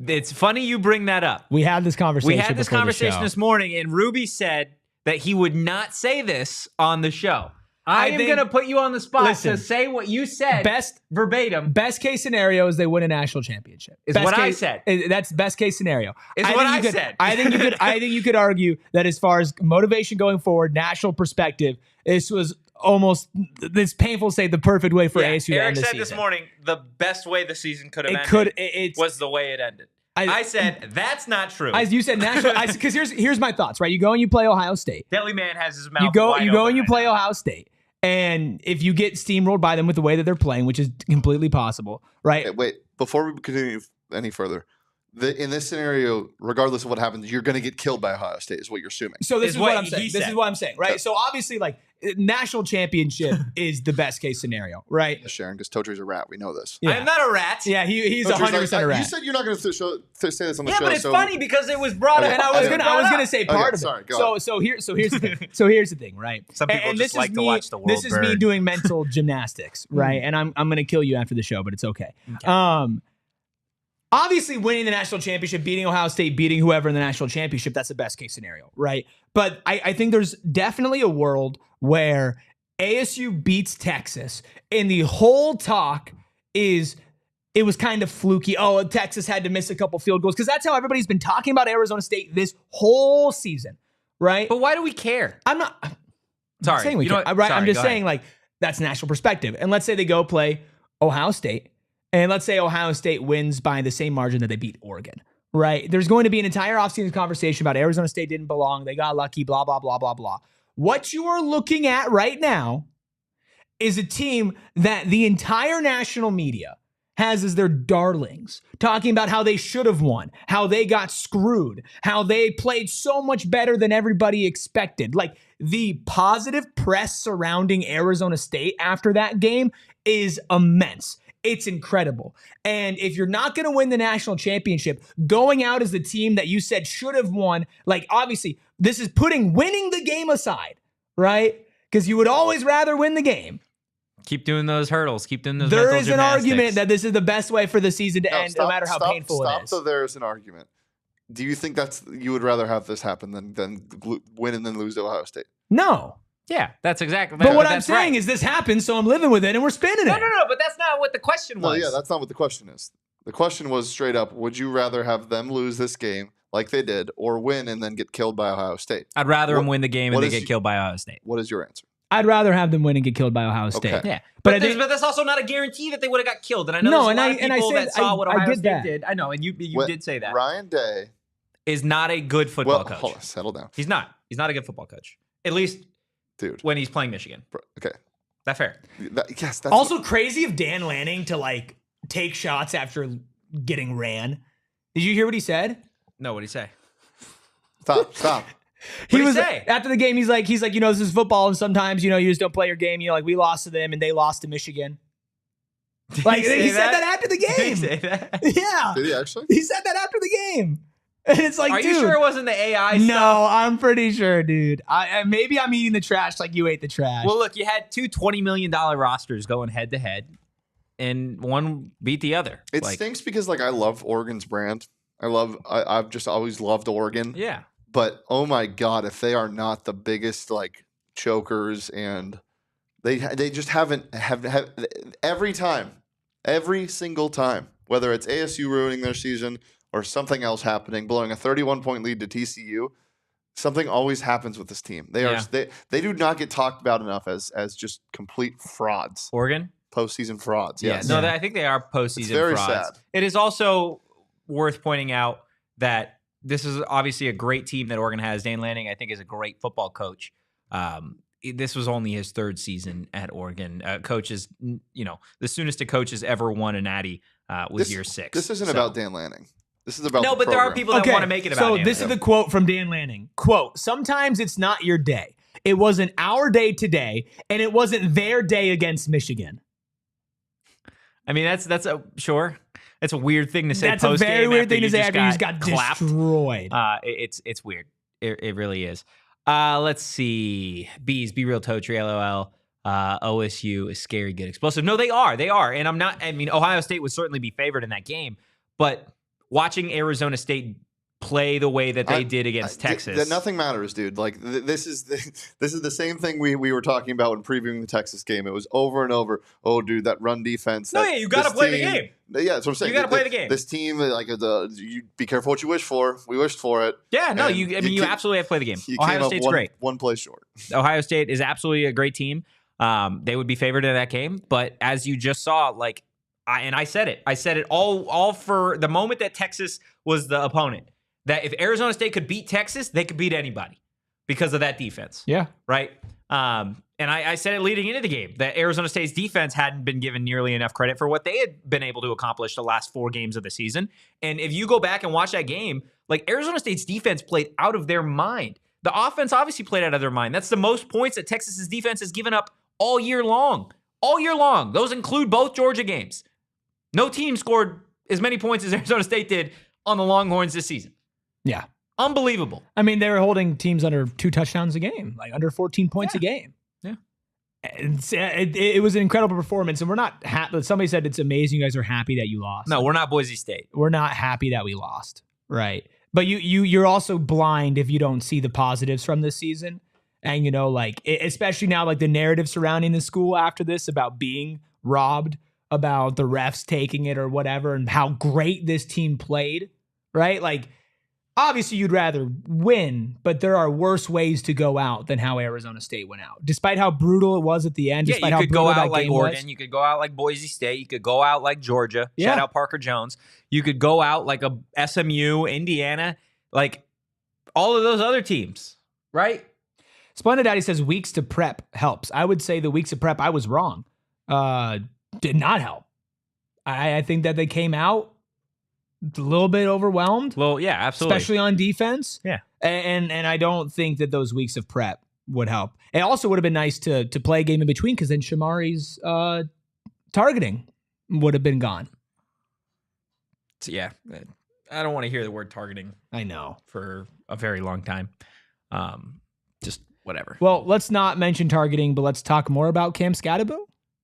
it's funny you bring that up. We had this conversation. We had this conversation this morning, and Ruby said that he would not say this on the show. I am going to put you on the spot to say what you said verbatim. Best case scenario is they win a national championship. Is what I said. That's best case scenario. Is what I said. I think you could argue that as far as motivation going forward, national perspective, this was almost this painful to say the perfect way for ASU to end the season. Erik said this morning the best way the season could have ended was the way it ended. I said that's not true. You said national, because here's my thoughts. Right, you go and you play Ohio State. Deadly Man has his mouth. You go and you play Ohio State, and if you get steamrolled by them with the way that they're playing, which is completely possible, right? Wait, before we continue any further. In this scenario, regardless of what happens, you're going to get killed by Ohio State, is what you're assuming. So this is what I'm saying. This is what I'm saying, right? So obviously, like, national championship is the best case scenario, right? Yeah, Sharon, because Totri's a rat. We know this. Yeah. I'm not a rat. Yeah, he's 100% a rat. You said you're not going to say this on the show. Yeah, but it's funny because it was brought up. And I was going to say part of it. Sorry, go so here's the thing. So here's the thing, right? Some people just like to watch the world This is me doing mental gymnastics, right? And I'm going to kill you after the show, but it's okay. Obviously, winning the national championship, beating Ohio State, beating whoever in the national championship, that's the best case scenario, right? But I think there's definitely a world where ASU beats Texas, and the whole talk is it was kind of fluky. Oh, Texas had to miss a couple field goals, because that's how everybody's been talking about Arizona State this whole season, right? But why do we care? I'm not sorry. saying we care. Right? I'm just saying, like, that's national perspective. And let's say they go play Ohio State. And let's say Ohio State wins by the same margin that they beat Oregon, right? There's going to be an entire offseason conversation about Arizona State didn't belong. They got lucky, blah, blah, blah, blah, blah. What you are looking at right now is a team that the entire national media has as their darlings, talking about how they should have won, how they got screwed, how they played so much better than everybody expected. Like, the positive press surrounding Arizona State after that game is immense. It's incredible. And if you're not going to win the national championship, going out as the team that you said should have won, like obviously this is putting winning the game aside, right? Because you would always rather win the game. Keep doing those hurdles. Keep doing those There is an argument that this is the best way for the season to end, no matter how painful it is. So there's an argument. Do you think you would rather have this happen than win and then lose to Ohio State? No. Yeah, that's exactly. But what I'm saying is this happens, so I'm living with it, and we're spinning it. No, but that's not what the question was. No, yeah, that's not what the question is. The question was straight up, would you rather have them lose this game like they did or win and then get killed by Ohio State? I'd rather them win the game and they get killed by Ohio State. What is your answer? I'd rather have them win and get killed by Ohio State. Okay. Yeah, but that's also not a guarantee that they would have got killed. And I know there's a lot of people that saw what Ohio State did. I know, and you did say that. Ryan Day is not a good football coach. Hold on, settle down. He's not. He's not a good football coach. At least, dude, when he's playing Michigan. Okay, that fair? Yes. That's also crazy of Dan Lanning to like take shots after getting ran. Did you hear what he said? No, what did he say? Stop. He was after the game. He's like, this is football, and sometimes, you just don't play your game. Like we lost to them, and they lost to Michigan. Like he said that after the game. Did he say that? Yeah. Did he actually? He said that after the game, and it's like, are you sure it wasn't the AI stuff? No, I'm pretty sure, dude. Maybe I'm eating the trash like you ate the trash. Well, look, you had two $20 million rosters going head to head, and one beat the other. It stinks because I love Oregon's brand. I've just always loved Oregon. Yeah. But oh my God, if they are not the biggest chokers, and they just haven't every single time, whether it's ASU ruining their season or something else happening, blowing a 31-point lead to TCU, something always happens with this team. They do not get talked about enough as just complete frauds. Oregon? Postseason frauds. Yes. Yeah. No, I think they are postseason it's very frauds. Sad. It is also worth pointing out that this is obviously a great team that Oregon has. Dan Lanning, I think, is a great football coach. This was only his third season at Oregon. Coaches, the soonest a coach has ever won a natty was year 6. This isn't about Dan Lanning. This is about but there are people that want to make it about Dan Lanning. Is the quote from Dan Lanning. Quote, sometimes it's not your day. It wasn't our day today, and it wasn't their day against Michigan. I mean, that's sure. That's a weird thing to say. That's a very weird thing to say after you just got clapped. Destroyed. It's weird. It really is. Let's see. Bees, be real, Totri, LOL. OSU is scary, good, explosive. No, they are. And Ohio State would certainly be favored in that game. But watching Arizona State play the way that they did against Texas. Nothing matters, dude. This is the same thing we were talking about when previewing the Texas game. It was over and over. Oh, dude, that run defense. You got to play the game. Yeah, that's what I'm saying. You got to play the game. This team, you be careful what you wish for. We wished for it. Yeah, no, you absolutely have to play the game. Ohio State's great. One play short. Ohio State is absolutely a great team. They would be favored in that game, but as you just saw, I said it all for the moment that Texas was the opponent. That if Arizona State could beat Texas, they could beat anybody because of that defense. Yeah. Right? And I said it leading into the game, that Arizona State's defense hadn't been given nearly enough credit for what they had been able to accomplish the last 4 games of the season. And if you go back and watch that game, Arizona State's defense played out of their mind. The offense obviously played out of their mind. That's the most points that Texas's defense has given up all year long. All year long. Those include both Georgia games. No team scored as many points as Arizona State did on the Longhorns this season. Yeah. Unbelievable. I mean, they were holding teams under 2 touchdowns a game, under 14 points a game. Yeah. It was an incredible performance, and we're not happy. Somebody said it's amazing you guys are happy that you lost. No, we're not Boise State. We're not happy that we lost. Right. But you're also blind if you don't see the positives from this season. And, especially now, the narrative surrounding the school after this about being robbed, about the refs taking it or whatever, and how great this team played, right? Obviously you'd rather win, but there are worse ways to go out than how Arizona State went out. Despite how brutal it was at the end, despite you how could go out like Oregon, you could go out like Boise State, you could go out like Georgia, shout out Parker Jones. You could go out like a SMU, Indiana, all of those other teams, right? Splendid Daddy says weeks to prep helps. I would say the weeks of prep, I was wrong. Did not help. I think that they came out a little bit overwhelmed. Well, yeah, absolutely. Especially on defense. Yeah. And I don't think that those weeks of prep would help. It also would have been nice to play a game in between, because then Shamari's targeting would have been gone. So, yeah, I don't want to hear the word targeting. I know. For a very long time. Just whatever. Well, let's not mention targeting, but let's talk more about Cam Skattebo.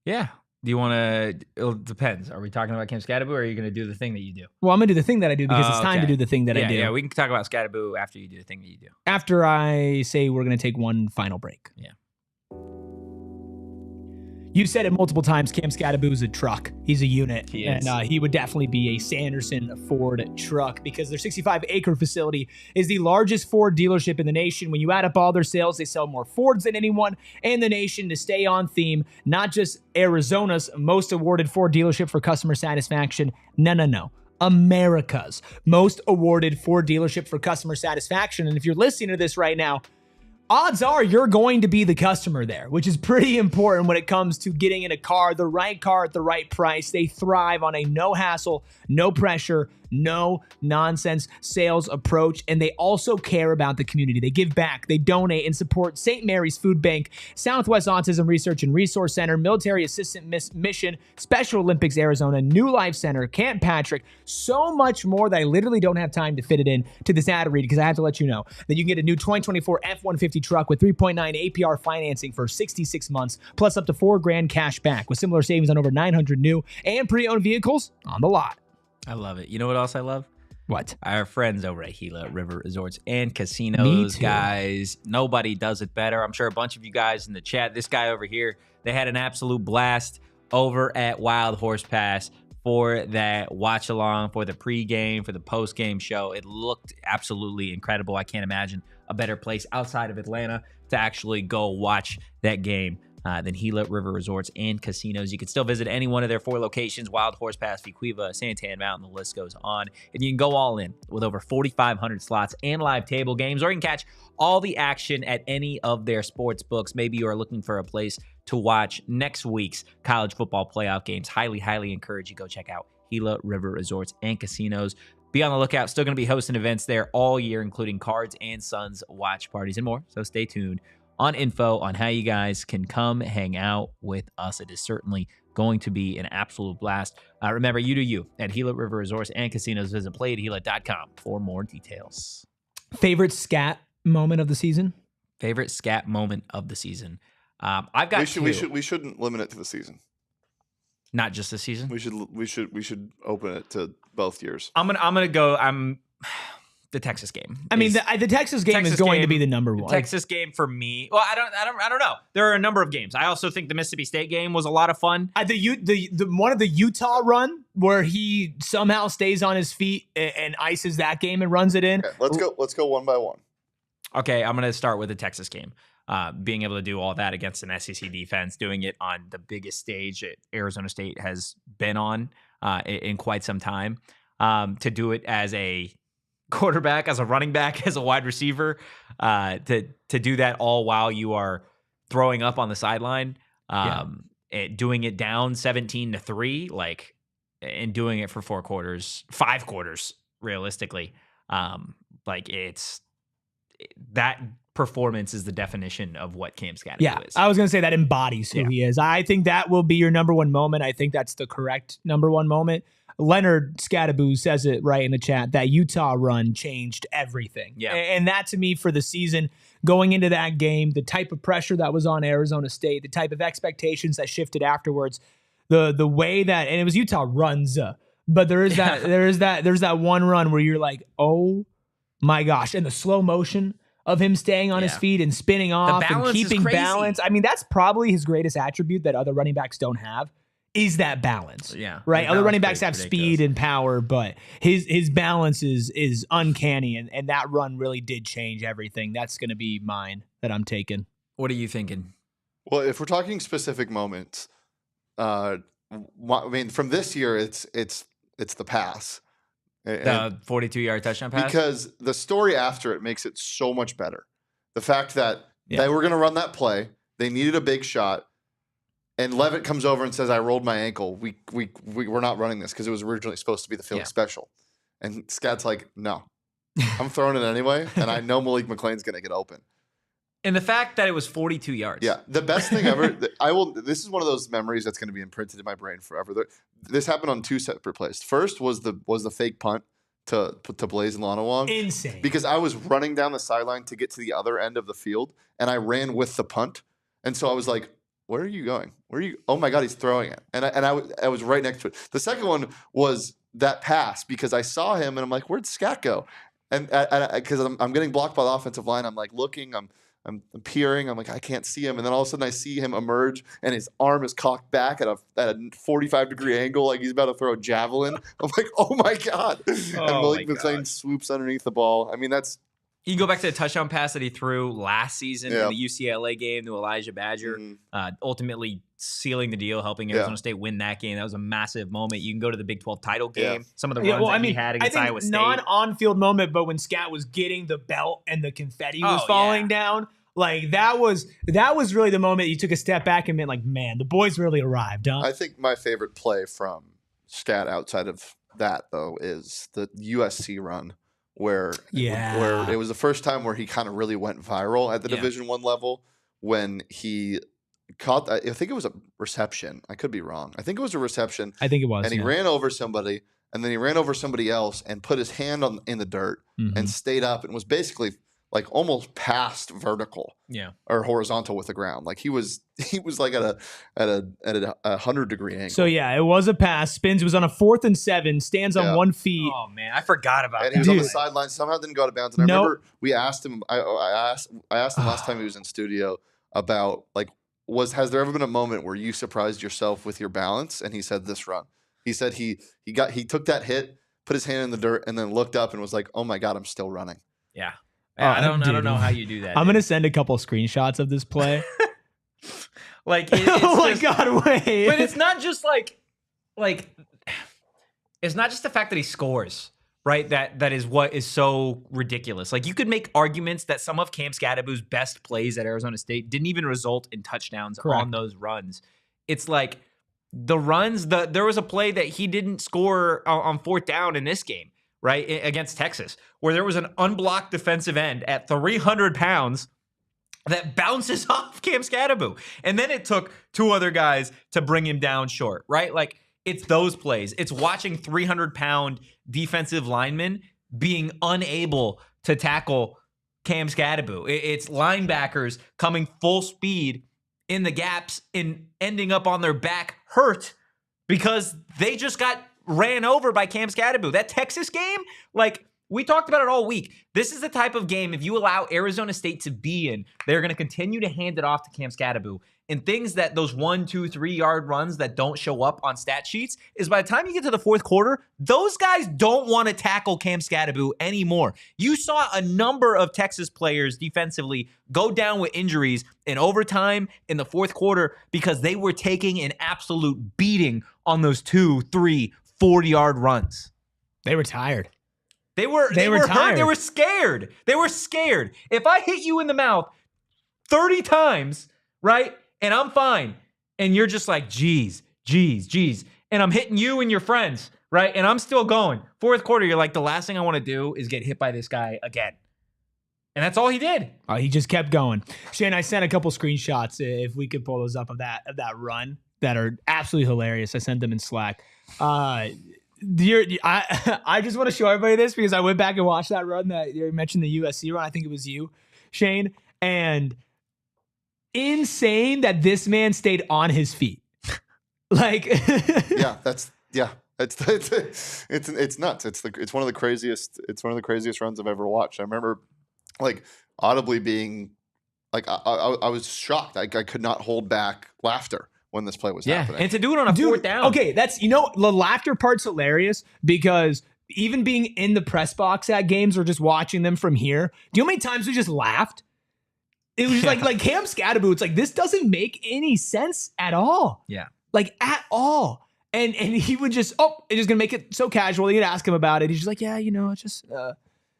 Yeah. Do you want to? It depends. Are we talking about Cam Skattebo, or are you going to do the thing that you do? Well, I'm going to do the thing that I do, because it's time to do the thing that I do. Yeah, we can talk about Skattebo after you do the thing that you do. After I say we're going to take one final break. Yeah. You've said it multiple times, Cam Skattebo is a truck. He's a unit. He is. And he would definitely be a Sanderson Ford truck, because their 65-acre facility is the largest Ford dealership in the nation. When you add up all their sales, they sell more Fords than anyone in the nation. To stay on theme, not just Arizona's most awarded Ford dealership for customer satisfaction. No. America's most awarded Ford dealership for customer satisfaction. And if you're listening to this right now, odds are you're going to be the customer there, which is pretty important when it comes to getting in a car, the right car at the right price. They thrive on a no hassle, no pressure, no nonsense sales approach, and they also care about the community. They give back, they donate and support St. Mary's Food Bank, Southwest Autism Research and Resource Center, Military Assistant Mission, Special Olympics Arizona, New Life Center, Camp Patrick, so much more that I literally don't have time to fit it in to this ad read, because I have to let you know that you can get a new 2024 F-150 truck with 3.9 APR financing for 66 months, plus up to $4,000 cash back, with similar savings on over 900 new and pre-owned vehicles on the lot. I love it. You know what else I love? What? Our friends over at Gila River Resorts and Casinos, guys. Nobody does it better. I'm sure a bunch of you guys in the chat, this guy over here, they had an absolute blast over at Wild Horse Pass for that watch along, for the pregame, for the postgame show. It looked absolutely incredible. I can't imagine a better place outside of Atlanta to actually go watch that game than Gila River Resorts and Casinos. You can still visit any one of their 4 locations: Wild Horse Pass, Fuquila, Santan Mountain, the list goes on. And you can go all in with over 4,500 slots and live table games, or you can catch all the action at any of their sports books. Maybe you are looking for a place to watch next week's college football playoff games. Highly encourage you go check out Gila River Resorts and Casinos. Be on the lookout. Still going to be hosting events there all year, including Cards and Suns watch parties and more. So stay tuned on info on how you guys can come hang out with us. It is certainly going to be an absolute blast. Remember, you do you at Gila River Resorts and Casinos. Visit playatgila.com for more details. Favorite scat moment of the season? Favorite scat moment of the season. I've got two. We shouldn't limit it to the season. Not just the season. We should open it to both years. I'm gonna go. The Texas game. I mean, the Texas game is going to be the number one. The Texas game for me. Well, I don't know. There are a number of games. I also think the Mississippi State game was a lot of fun. The one of the Utah run where he somehow stays on his feet and ices that game and runs it in. Okay, let's go one by one. Okay, I'm gonna start with the Texas game. Being able to do all that against an SEC defense, doing it on the biggest stage that Arizona State has been on in quite some time, to do it as a quarterback, as a running back, as a wide receiver, to do that all while you are throwing up on the sideline, doing it down 17-3, like, and doing it for 5 quarters, realistically. Like, it's that performance is the definition of what Cam Skattebo is. I was going to say that embodies who he is. I think that will be your number one moment. I think that's the correct number one moment. Leonard Skattebo says it right in the chat. That Utah run changed everything. Yeah. And that, to me, for the season, going into that game, the type of pressure that was on Arizona State, the type of expectations that shifted afterwards, the way that, and it was Utah runs, but there's that one run where you're like, oh my gosh, and the slow motion of him staying on his feet and spinning off and keeping balance. I mean, that's probably his greatest attribute that other running backs don't have, is that balance. Yeah. Right? Other running backs have speed and power, but his balance is uncanny, and that run really did change everything. That's going to be mine that I'm taking. What are you thinking? Well, if we're talking specific moments, I mean, from this year, it's the pass. The 42-yard touchdown pass? Because the story after it makes it so much better. The fact that they were going to run that play, they needed a big shot, and Levitt comes over and says, I rolled my ankle. We're not running this because it was originally supposed to be the Philly special. And Skat's like, no, I'm throwing it anyway, and I know Malik McClain's going to get open. And the fact that it was 42 yards. Yeah, the best thing ever. This is one of those memories that's going to be imprinted in my brain forever. This happened on 2 separate plays. First was the fake punt to Blaze and Lonawong. Insane. Because I was running down the sideline to get to the other end of the field, and I ran with the punt, and so I was like, "Where are you going? Where are you? Oh my God, he's throwing it!" And I was right next to it. The second one was that pass because I saw him, and I'm like, "Where'd Skat go?" And because I'm getting blocked by the offensive line, I'm like looking, I'm peering. I'm like, I can't see him. And then all of a sudden I see him emerge and his arm is cocked back at a 45-degree angle like he's about to throw a javelin. I'm like, oh my God. And Malik McLean swoops underneath the ball. I mean, that's... You go back to the touchdown pass that he threw last season in the UCLA game to Elijah Badger, ultimately sealing the deal, helping Arizona State win that game. That was a massive moment. You can go to the Big 12 title game. Some of the runs he had against Iowa State. Non-on-field moment, but when Skat was getting the belt and the confetti was falling down, like that was really the moment you took a step back and meant like, man, the boys really arrived, huh? I think my favorite play from Skat outside of that, though, is the USC run where it was the first time where he kind of really went viral at the Division I level when he caught, I think it was a reception. I could be wrong. I think it was a reception. I think it was. And he ran over somebody, and then he ran over somebody else and put his hand in the dirt and stayed up and was basically like almost past vertical or horizontal with the ground. Like he was like at a 100-degree angle. So it was a pass. Spins. It was on a 4th and 7. Stands on 1 feet. Oh man, I forgot about that. And he was on the sideline. Somehow didn't go out of bounds. And I remember we asked him. I asked him last time he was in studio about like, has there ever been a moment where you surprised yourself with your balance? And he said this run. He said he took that hit, put his hand in the dirt, and then looked up and was like, "Oh my God, I'm still running." Yeah. I don't know how you do that. I'm gonna send a couple screenshots of this play. Like, oh my God, wait! But it's not just like it's not just the fact that he scores, right? That is what is so ridiculous. Like, you could make arguments that some of Cam Skattebo's best plays at Arizona State didn't even result in touchdowns on those runs. It's like the runs. There was a play that he didn't score on 4th down in this game, right, against Texas, where there was an unblocked defensive end at 300 pounds that bounces off Cam Skattebo. And then it took 2 other guys to bring him down short, right? Like, it's those plays. It's watching 300-pound defensive linemen being unable to tackle Cam Skattebo. It's linebackers coming full speed in the gaps and ending up on their back hurt because they just got ran over by Cam Skattebo. That Texas game, like, we talked about it all week. This is the type of game, if you allow Arizona State to be in, they're going to continue to hand it off to Cam Skattebo. And things that those 1, 2, 3 yard runs that don't show up on stat sheets is by the time you get to the 4th quarter, those guys don't want to tackle Cam Skattebo anymore. You saw a number of Texas players defensively go down with injuries in overtime in the 4th quarter because they were taking an absolute beating on those 2, 3, 40-yard runs. They were tired. They were tired. Hurt. They were scared. They were scared. If I hit you in the mouth 30 times, right, and I'm fine, and you're just like, geez, and I'm hitting you and your friends, right, and I'm still going. 4th quarter, you're like, the last thing I want to do is get hit by this guy again. And that's all he did. He just kept going. Shane, I sent a couple screenshots, if we could pull those up of that run, that are absolutely hilarious. I sent them in Slack. I just want to show everybody this because I went back and watched that run that you mentioned, the USC run. I think it was you, Shane. And insane that this man stayed on his feet. Like, it's nuts. It's one of the craziest runs I've ever watched. I remember like audibly being like, I was shocked. I could not hold back laughter when this play was happening. And to do it on a 4th down. Okay, that's, the laughter part's hilarious because even being in the press box at games or just watching them from here, do you know how many times we just laughed? It was just like Cam Skattebo, it's like, this doesn't make any sense at all. Yeah. Like, at all. And he would just, it's just going to make it so casual. You'd ask him about it. He's just like, it's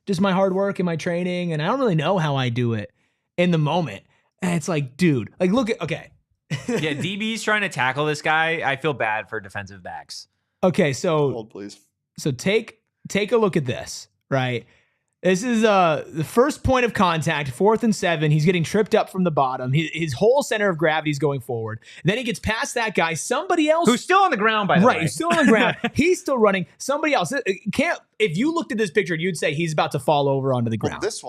just my hard work and my training, and I don't really know how I do it in the moment. And it's like, dude, like, look at, okay. Yeah, DB's trying to tackle this guy. I feel bad for defensive backs. Okay, so hold, please. So take a look at this, right? This is the first point of contact, 4th and 7. He's getting tripped up from the bottom. His whole center of gravity is going forward. Then he gets past that guy. Somebody else who's still on the ground, by the way. Right, he's still on the ground. He's still running. Somebody else can't. If you looked at this picture, you'd say he's about to fall over onto the ground. Well, this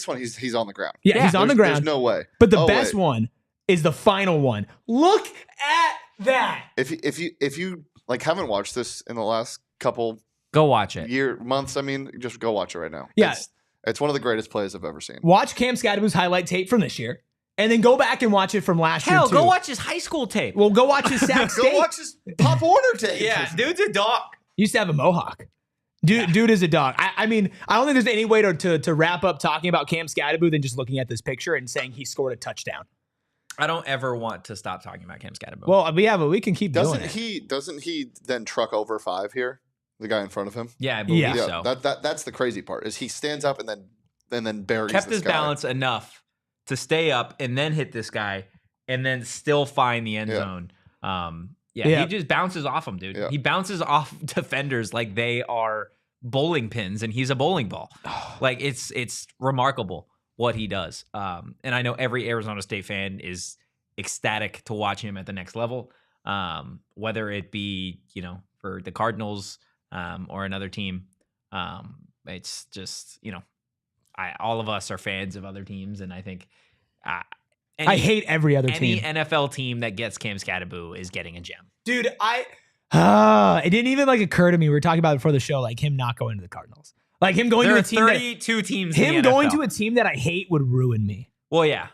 one, he's on the ground. Yeah, he's on the ground. There's no way. But the best one is the final one. Look at that. If you like haven't watched this in the last couple. Go watch it. Months. I mean, just go watch it right now. Yeah. It's one of the greatest plays I've ever seen. Watch Cam Skattebo's highlight tape from this year, and then go back and watch it from last year. Go watch his high school tape. Well, go watch his Sac State. Go watch his Pop Warner tape. Yeah, dude's a dog. He used to have a mohawk. Dude is a dog. I mean, I don't think there's any way to wrap up talking about Cam Skattebo than just looking at this picture and saying he scored a touchdown. I don't ever want to stop talking about Cam Skattebo. Well, but we can keep doing it. Doesn't he then truck over 5 here? The guy in front of him. Yeah, I believe so. That's the crazy part is he stands up and then buries. Kept this his guy. balance enough to stay up and then hit this guy and then still find the end zone. He just bounces off him, dude. Yeah. He bounces off defenders like they are bowling pins and he's a bowling ball. Like it's remarkable what he does. And I know every Arizona State fan is ecstatic to watch him at the next level. Whether it be, for the Cardinals, or another team. It's just, all of us are fans of other teams. And I think I hate every other team. Any NFL team that gets Cam Skattebo is getting a gem. Dude, it didn't even occur to me. We were talking about it before the show, like him not going to the Cardinals. Like him going to a team 32 teams him in the going NFL. to a team that I hate would ruin me. Well, yeah.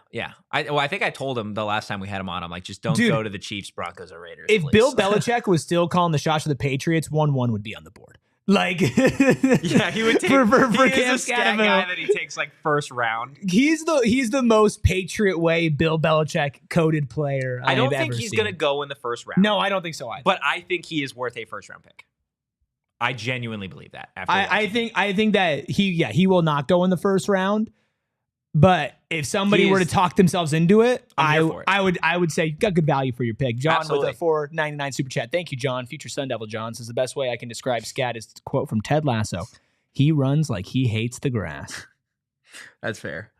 I think I told him the last time we had him on, I'm like, just don't go to the Chiefs, Broncos, or Raiders. If please. Bill Belichick was still calling the shots for the Patriots, 1-1 would be on the board. Like, yeah, he would take for he Cam is a Skat guy that he takes like first round. He's the most Patriot way Bill Belichick coded player. I don't think he's gonna go in the first round. No, I don't think so either. But I think he is worth a first round pick. I genuinely believe that. I think that he will not go in the first round. But if somebody were to talk themselves into it, I would say you got good value for your pick. John with a $4.99 super chat. Thank you, John. Future Sun Devil John says the best way I can describe Skat is to quote from Ted Lasso. He runs like he hates the grass. That's fair.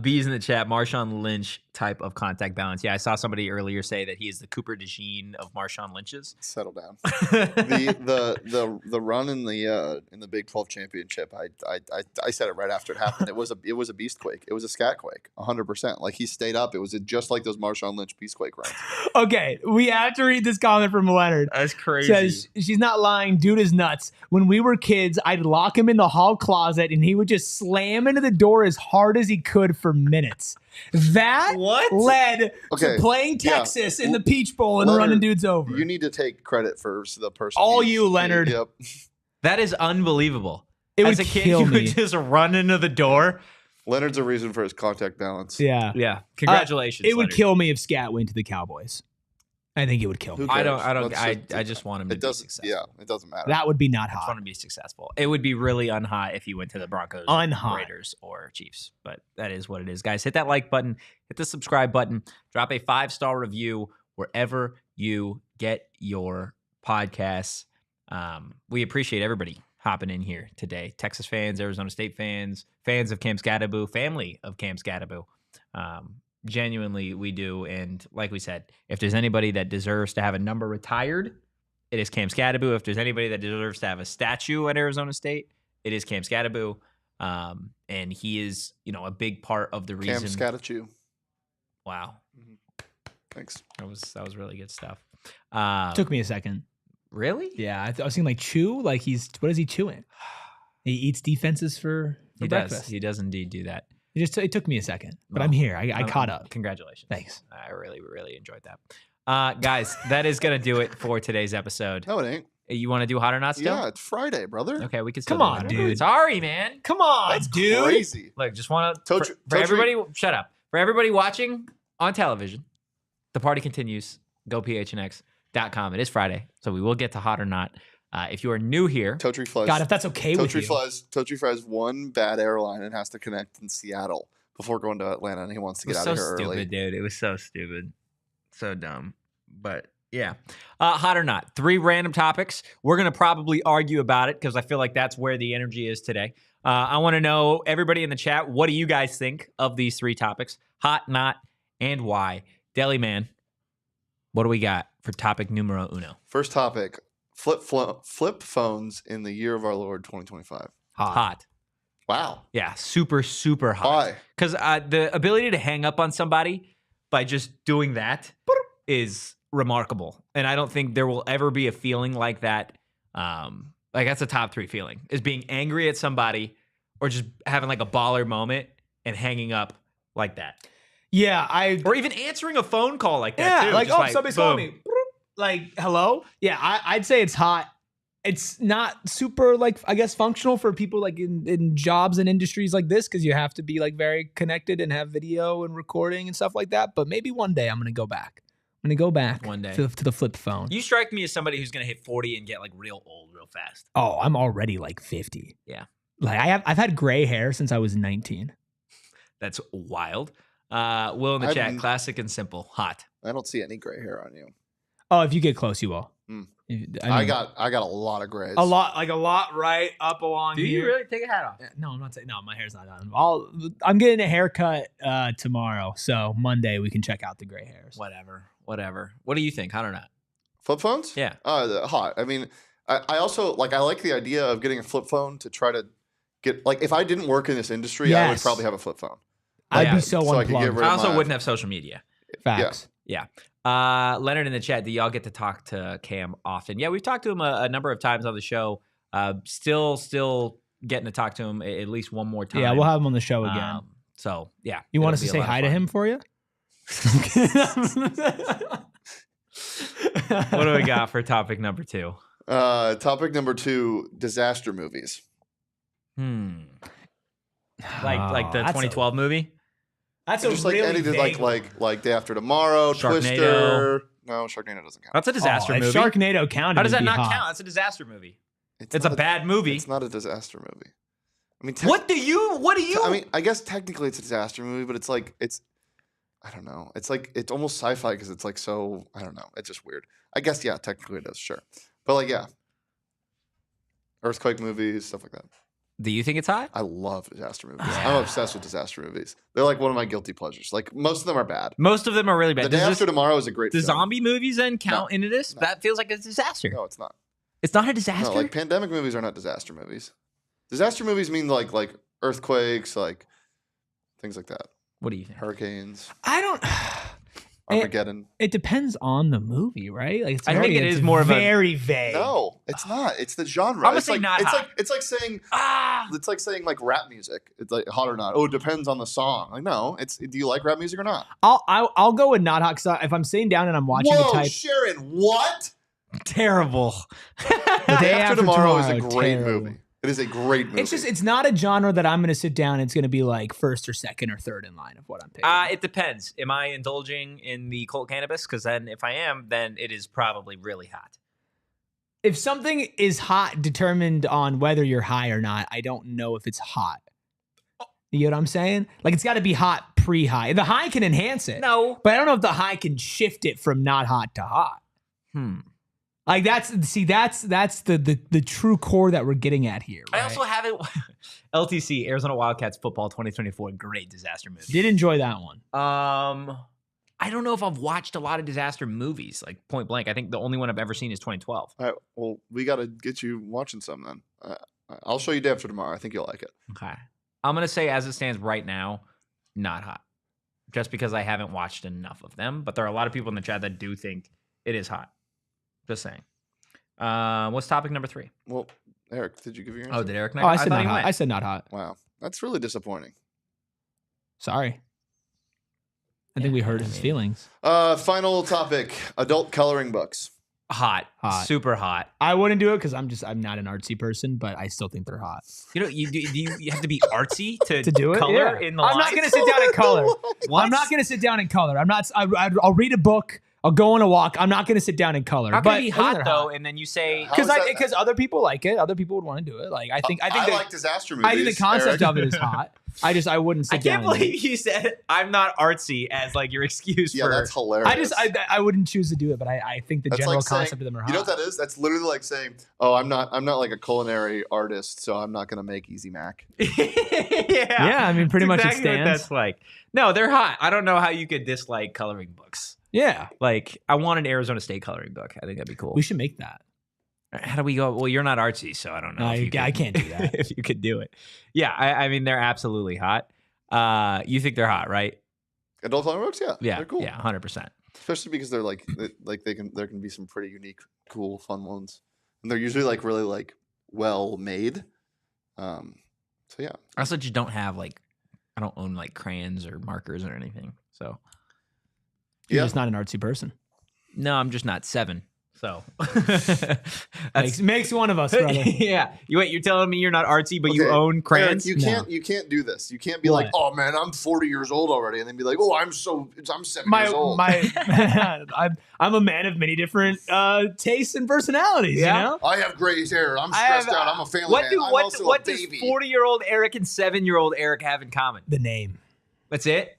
B's in the chat, Marshawn Lynch type of contact balance. Yeah, I saw somebody earlier say that he is the Cooper DeJean of Marshawn Lynch's. Settle down. the run in the Big 12 championship, I said it right after it happened. It was a beast quake. It was a Skat quake, 100%. Like he stayed up. It was just like those Marshawn Lynch beast quake runs. Okay, we have to read this comment from Leonard. That's crazy. Says she's not lying. Dude is nuts. When we were kids, I'd lock him in the hall closet and he would just slam into the door as hard as he could for minutes. That led to playing Texas in the Peach Bowl and running dudes over. You need to take credit for the person. All you, Leonard. Yep. That is unbelievable. As a kid, you would just run into the door. Leonard's a reason for his contact balance. Yeah. Congratulations. It would kill me if Skat went to the Cowboys. I think it would kill me. I just want him to be successful. Yeah, it doesn't matter. That would be not hot. I just want him to be successful. It would be really unhot if he went to the Broncos, Raiders, or Chiefs. But that is what it is. Guys, hit that like button. Hit the subscribe button. Drop a 5-star review wherever you get your podcasts. We appreciate everybody hopping in here today. Texas fans, Arizona State fans, fans of Cam Skattebo, family of Cam Skattebo. Genuinely, we do. And like we said, if there's anybody that deserves to have a number retired, it is Cam Skattebo. If there's anybody that deserves to have a statue at Arizona State, it is Cam Skattebo. And he is, a big part of the reason. Cam Skattebo. Wow. Mm-hmm. Thanks. That was really good stuff. Took me a second. Really? Yeah, I was thinking like chew. Like what is he chewing? He eats defenses for breakfast. He does indeed do that. It took me a second, but I'm here. I caught up. Congratulations. Thanks. I really, really enjoyed that. Guys, that is going to do it for today's episode. No, it ain't. You want to do hot or not still? Yeah, it's Friday, brother. Okay, we can still Come on, dude. Sorry, man. Come on, That's dude. Crazy. Look, just want to for everybody. Shut up. For everybody watching on television, the party continues. Go PHNX.com. It is Friday, so we will get to hot or not. If you are new here, Totri flies. God, if that's okay with you. Totri flies one bad airline and has to connect in Seattle before going to Atlanta, and he wants to get out of here early. So stupid, dude. It was so stupid. So dumb. But yeah. Hot or not. 3 random topics. We're going to probably argue about it because I feel like that's where the energy is today. I want to know, everybody in the chat, what do you guys think of these 3 topics? Hot, not, and why? Deli Man, what do we got for topic numero uno? First topic, flip phones in the year of our Lord 2025. Hot. Wow. Yeah, super, super hot. Why? Because the ability to hang up on somebody by just doing that is remarkable. And I don't think there will ever be a feeling like that. Like that's a top 3 feeling, is being angry at somebody or just having like a baller moment and hanging up like that. Yeah, or even answering a phone call like that too. Like, just somebody's calling me. Like, hello? Yeah, I'd say it's hot. It's not super, like, I guess, functional for people like in jobs and industries like this, because you have to be like very connected and have video and recording and stuff like that. But maybe one day I'm going to go back. I'm going to go back one day to the flip phone. You strike me as somebody who's going to hit 40 and get like real old real fast. Oh, I'm already like 50. Yeah. Like I've had gray hair since I was 19. That's wild. Will in the chat, classic and simple, hot. I don't see any gray hair on you. Oh, if you get close, you will. I got a lot of grays. A lot right up along here. Do you really take a hat off? No, I'm not saying. No, my hair's not done. I'm getting a haircut tomorrow, so Monday we can check out the gray hairs. Whatever. What do you think? Hot or not? Flip phones? Yeah. Hot. I mean, I also I like the idea of getting a flip phone to try to get, like, if I didn't work in this industry, I would probably have a flip phone. I'd be so unplugged. I also wouldn't have social media. Facts. Yeah. Leonard in the chat, do y'all get to talk to Cam often? Yeah, we've talked to him a number of times on the show. Still getting to talk to him at least one more time. Yeah, we'll have him on the show again. So, yeah. You want us to say hi to him for you? What do we got for topic number 2? Topic number 2, disaster movies. Like the 2012 movie? That's just really like anything, like Day After Tomorrow, Sharknado. Twister. No, Sharknado doesn't count. That's a disaster movie. If Sharknado counted, how does that not hot. count? That's a disaster movie. It's a bad movie. It's not a disaster movie. I mean, what do you? I mean, I guess technically it's a disaster movie, but it's like I don't know. It's like it's almost sci-fi because it's like so. I don't know. It's just weird. I guess technically it is, sure, but like earthquake movies, stuff like that. Do you think it's hot? I love disaster movies. Yeah. I'm obsessed with disaster movies. They're like one of my guilty pleasures. Like most of them are bad. Most of them are really bad. The Day After Tomorrow is a great film. Do zombie movies then count into this? No. That feels like a disaster. No, it's not. It's not a disaster? No, like pandemic movies are not disaster movies. Disaster movies mean like earthquakes, like things like that. What do you think? Hurricanes. I don't... Armageddon. It depends on the movie, right? Like I think it is more of a very vague. No, it's not. It's the genre. I'm gonna say not hot. It's like saying it's like saying like rap music. It's like hot or not. Oh, it depends on the song. Like no, it's do you like rap music or not? I'll go with not hot because if I'm sitting down and I'm watching Whoa, the type. Sharon, what? Terrible. The Day After Tomorrow is a great movie. It is a great movie. It's not a genre that I'm going to sit down and it's going to be like first or second or third in line of what I'm picking. It depends. Am I indulging in the cold cannabis? Because then if I am, then it is probably really hot. If something is hot determined on whether you're high or not, I don't know if it's hot. You know what I'm saying? Like it's got to be hot pre-high. The high can enhance it. No. But I don't know if the high can shift it from not hot to hot. Like that's the true core that we're getting at here. Right? I also haven't LTC Arizona Wildcats football 2024, great disaster movie. Did enjoy that one. I don't know if I've watched a lot of disaster movies, like point blank. I think the only one I've ever seen is 2012. All right, well, we got to get you watching some then. I'll show you Day After Tomorrow. I think you'll like it. Okay. I'm gonna say as it stands right now, not hot, just because I haven't watched enough of them. But there are a lot of people in the chat that do think it is hot. Just saying. What's topic number 3? Well, Erik, did you give your answer? Oh, did Erik? I said not hot. I said not hot. Wow, that's really disappointing. Sorry. I think we hurt his feelings. Final topic: adult coloring books. Hot, super hot. I wouldn't do it because I'm not an artsy person, but I still think they're hot. You know, you have to be artsy to do it. Color in the I'm lines? not going to sit down and color. I'm not going to sit down and color. I'll read a book. I'll go on a walk. I'm not going to sit down and color. How but can it be hot though? And then you say because other people like it. Other people would want to do it. Like I like disaster movies. I think the concept Erik. of it is hot. I wouldn't sit down. I can't believe you said I'm not artsy as like your excuse for. Yeah, that's hilarious. I wouldn't choose to do it, but I think the general concept of them are hot. You know what that is? That's literally like saying, "Oh, I'm not like a culinary artist, so I'm not going to make Easy Mac." Yeah, I mean, pretty much exactly it stands. What that's like. No, they're hot. I don't know how you could dislike coloring books. Yeah. Like, I want an Arizona State coloring book. I think that'd be cool. We should make that. How do we go? Well, you're not artsy, so I don't know. I can't do that. If you could do it. Yeah, I mean, they're absolutely hot. You think they're hot, right? Adult coloring books? Yeah. They're cool. Yeah, 100%. Especially because they're there can be some pretty unique, cool, fun ones. And they're usually like really like well made. So yeah. I also just don't have like, I don't own like crayons or markers or anything. So you're just not an artsy person. No, I'm just not 7. So makes one of us, brother. Yeah. You're telling me you're not artsy, but you own crayons? Erik, you can't do this. You can't be like, oh man, I'm 40 years old already, and then be like, oh, I'm 7 years old. I'm a man of many different tastes and personalities. Yeah. You know? I have gray hair. I'm stressed out. I'm a family man. What does 40-year-old Erik and 7-year-old Erik have in common? The name. That's it?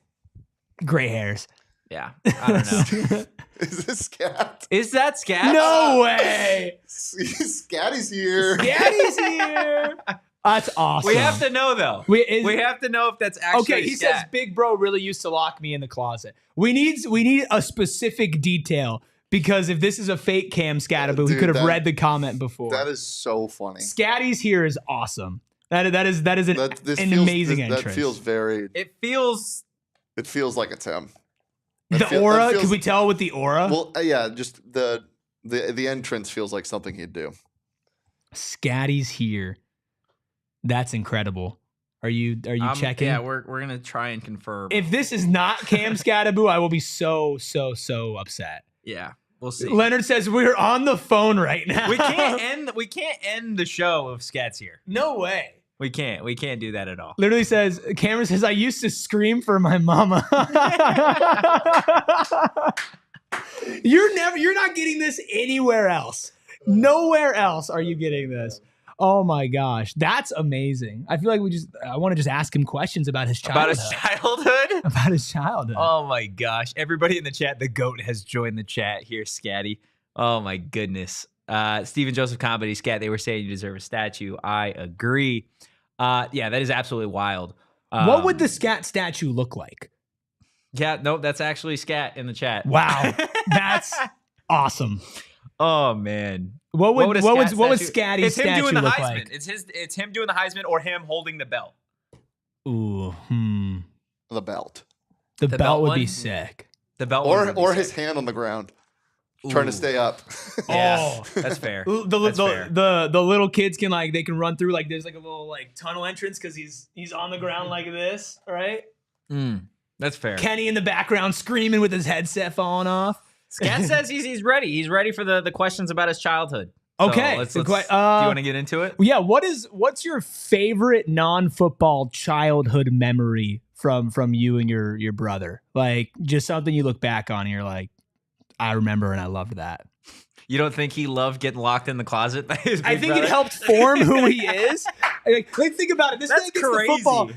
Gray hairs. Yeah, I don't know. Is this Skat? Is that Skat? No way. Skatty's here. Skatty's here. That's awesome. We have to know though. We have to know if that's actually okay. He Skat. says Big Bro really used to lock me in the closet. We need a specific detail because if this is a fake Cam Skattebo, he could have read the comment before. That is so funny. Skatty's here is awesome. That is an amazing entrance. That feels very. It feels like it's him. The aura? Could we tell with the aura? Well, yeah, just the entrance feels like something he'd do. Skatty's here. That's incredible. Are you checking? Yeah, we're gonna try and confirm. If this is not Cam Skattebo, I will be so upset. Yeah, we'll see. Leonard says we're on the phone right now. We can't end the show if Skat's here. No way. We can't do that at all. Literally says, Cameron says, I used to scream for my mama. You're not getting this anywhere else. Nowhere else are you getting this. Oh my gosh. That's amazing. I feel like I want to just ask him questions about his childhood. About his childhood. Oh my gosh. Everybody in the chat, the GOAT has joined the chat here, Skatty. Oh my goodness. Stephen Joseph Comedy, Skat, they were saying you deserve a statue. I agree. Yeah, that is absolutely wild. What would the Skat statue look like? Yeah, nope, that's actually Skat in the chat. Wow. That's awesome. Oh man. What would Skatty's statue doing the look Heisman. like? It's him doing the Heisman or him holding the belt. Ooh, The belt. The belt would be sick. The belt or his hand on the ground. Trying to stay up. Yeah, that's fair. The little kids can they can run through there's a little tunnel entrance because he's on the ground like this, right? That's fair. Kenny in the background screaming with his headset falling off. Skat says he's ready. He's ready for the questions about his childhood. Okay. So do you want to get into it? Yeah. What's your favorite non-football childhood memory from you and your brother? Like just something you look back on and you're like, I remember and I loved that. You don't think he loved getting locked in the closet? I think it helped form who he is. Think about it. This guy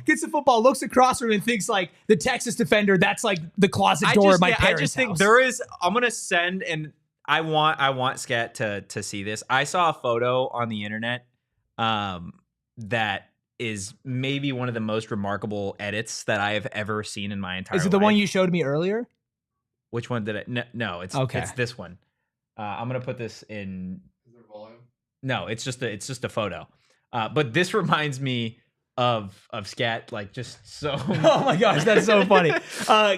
gets the football, looks across from him and thinks the Texas defender, that's the closet door of my parents' I just think house. I'm going to send, and I want Skat to see this. I saw a photo on the internet that is maybe one of the most remarkable edits that I have ever seen in my entire life. Is it the one you showed me earlier? Which one did I? No, it's this one. I'm gonna put this in. Is there volume? No, it's just a photo. But this reminds me of Skat, just so. Oh my gosh, that's so funny.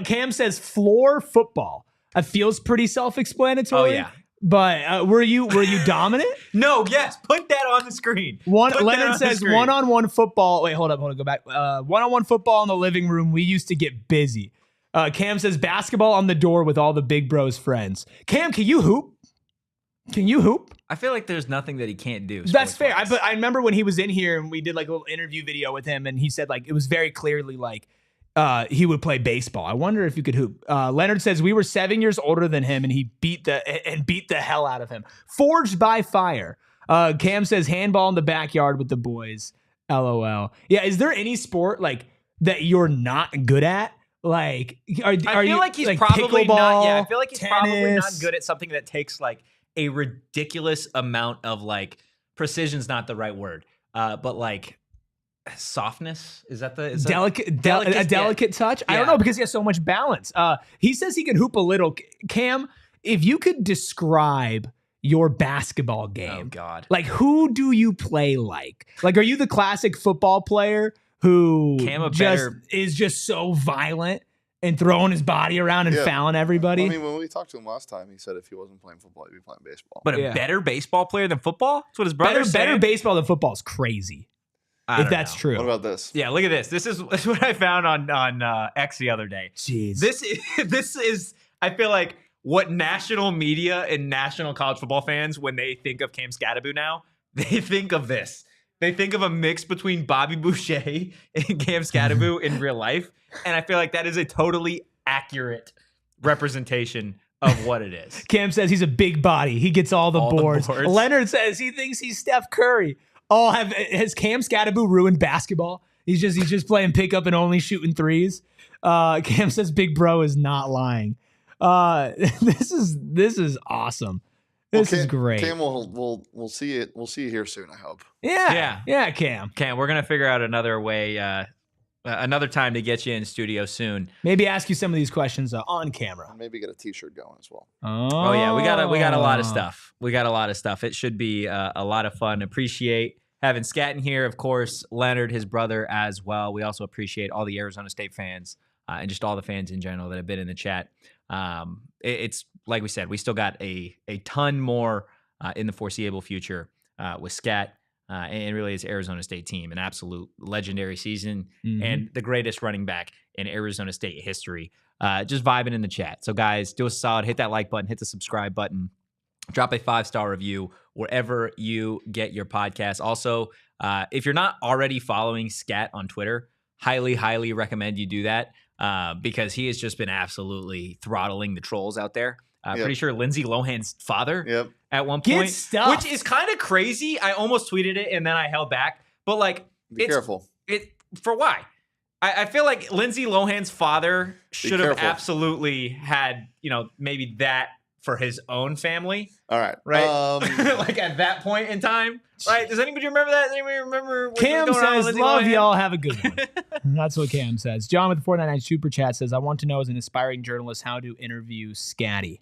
Cam says floor football. It feels pretty self-explanatory. Oh yeah. But were you dominant? No. Yes. Put that on the screen. Leonard says one-on-one football. Wait, hold up. Go back. One-on-one football in the living room. We used to get busy. Cam says basketball on the door with all the big bros friends. Cam, can you hoop? I feel like there's nothing that he can't do. That's fair. But I remember when he was in here and we did a little interview video with him and he said it was very clearly he would play baseball. I wonder if you could hoop. Leonard says we were 7 years older than him, and he beat the hell out of him. Forged by fire. Cam says handball in the backyard with the boys. LOL. Yeah, is there any sport like that you're not good at? Like, I feel like he's like probably not. Yeah, I feel like he's tennis? probably not good at something that takes like a ridiculous amount of like precision's not the right word, but like softness. Is that the delicate touch? Yeah. I don't know because he has so much balance. He says he can hoop a little. Cam, if you could describe your basketball game, oh God, like who do you play like? Like, are you the classic football player who is just so violent and throwing his body around and fouling everybody? I mean, when we talked to him last time, he said if he wasn't playing football, he'd be playing baseball. But a better baseball player than football? That's what his brother said. Better baseball than football is crazy. If that's true. What about this? Yeah, look at this. This is what I found on X the other day. Jeez. This is I feel like what national media and national college football fans, when they think of Cam Skattebo now, they think of this. They think of a mix between Bobby Boucher and Cam Skattebo in real life. And I feel like that is a totally accurate representation of what it is. Cam says he's a big body. He gets all the boards. Leonard says he thinks he's Steph Curry. Has Cam Skattebo ruined basketball? He's just playing pickup and only shooting threes. Cam says Big Bro is not lying. This is awesome. This is great. Cam, we'll see it. We'll see you here soon, I hope. Yeah, Cam. Cam, we're gonna figure out another way, another time to get you in studio soon. Maybe ask you some of these questions on camera. And maybe get a T-shirt going as well. Oh yeah, we got a lot of stuff. It should be a lot of fun. Appreciate having Skat in here, of course. Leonard, his brother, as well. We also appreciate all the Arizona State fans and just all the fans in general that have been in the chat. It's like we said, we still got a ton more in the foreseeable future with Skat and really his Arizona State team. An absolute legendary season and the greatest running back in Arizona State history. Just vibing in the chat. So guys, do us a solid. Hit that like button. Hit the subscribe button. Drop a 5-star review wherever you get your podcast. Also, if you're not already following Skat on Twitter, highly recommend you do that. Because he has just been absolutely throttling the trolls out there. Pretty sure Lindsay Lohan's father at one point, which is kind of crazy. I almost tweeted it and then I held back. But like, be careful. For why? I feel like Lindsay Lohan's father should have absolutely had, maybe that for his own family. All right. Like at that point in time. Right? Does anybody remember that? Does anybody remember what Cam was going on with says, Lindsay love Lohan? y'all, have a good one. That's what Cam says. John with the 499 Super Chat says, I want to know as an aspiring journalist how to interview Scatty.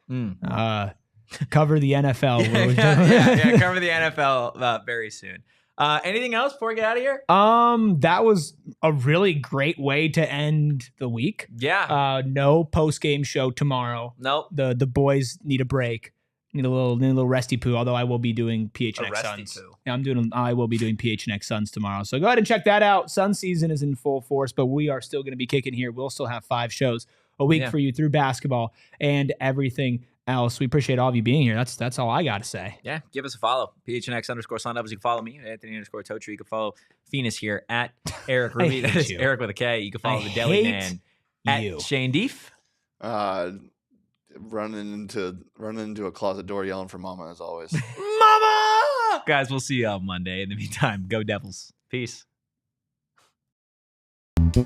Cover the NFL. yeah, cover the NFL very soon. Anything else before we get out of here? That was a really great way to end the week. Yeah. No post-game show tomorrow. Nope. The boys need a break. Need a little resty poo, although I will be doing PHNX Suns. Yeah, I will be doing PHNX Suns tomorrow. So go ahead and check that out. Sun season is in full force, but we are still going to be kicking here. We'll still have 5 shows a week for you through basketball and everything else. We appreciate all of you being here. That's all I got to say. Yeah, give us a follow. PHNX_Sun Devils. You can follow me, Anthony_Totri. You can follow Phoenix here at Erik Ruby. That is Erik with a K. You can follow the Deli Man at Shane Deef. Running into a closet door yelling for mama as always. Mama! Guys, we'll see you on Monday. In the meantime, go Devils. Peace. We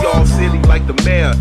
all silly like the mayor.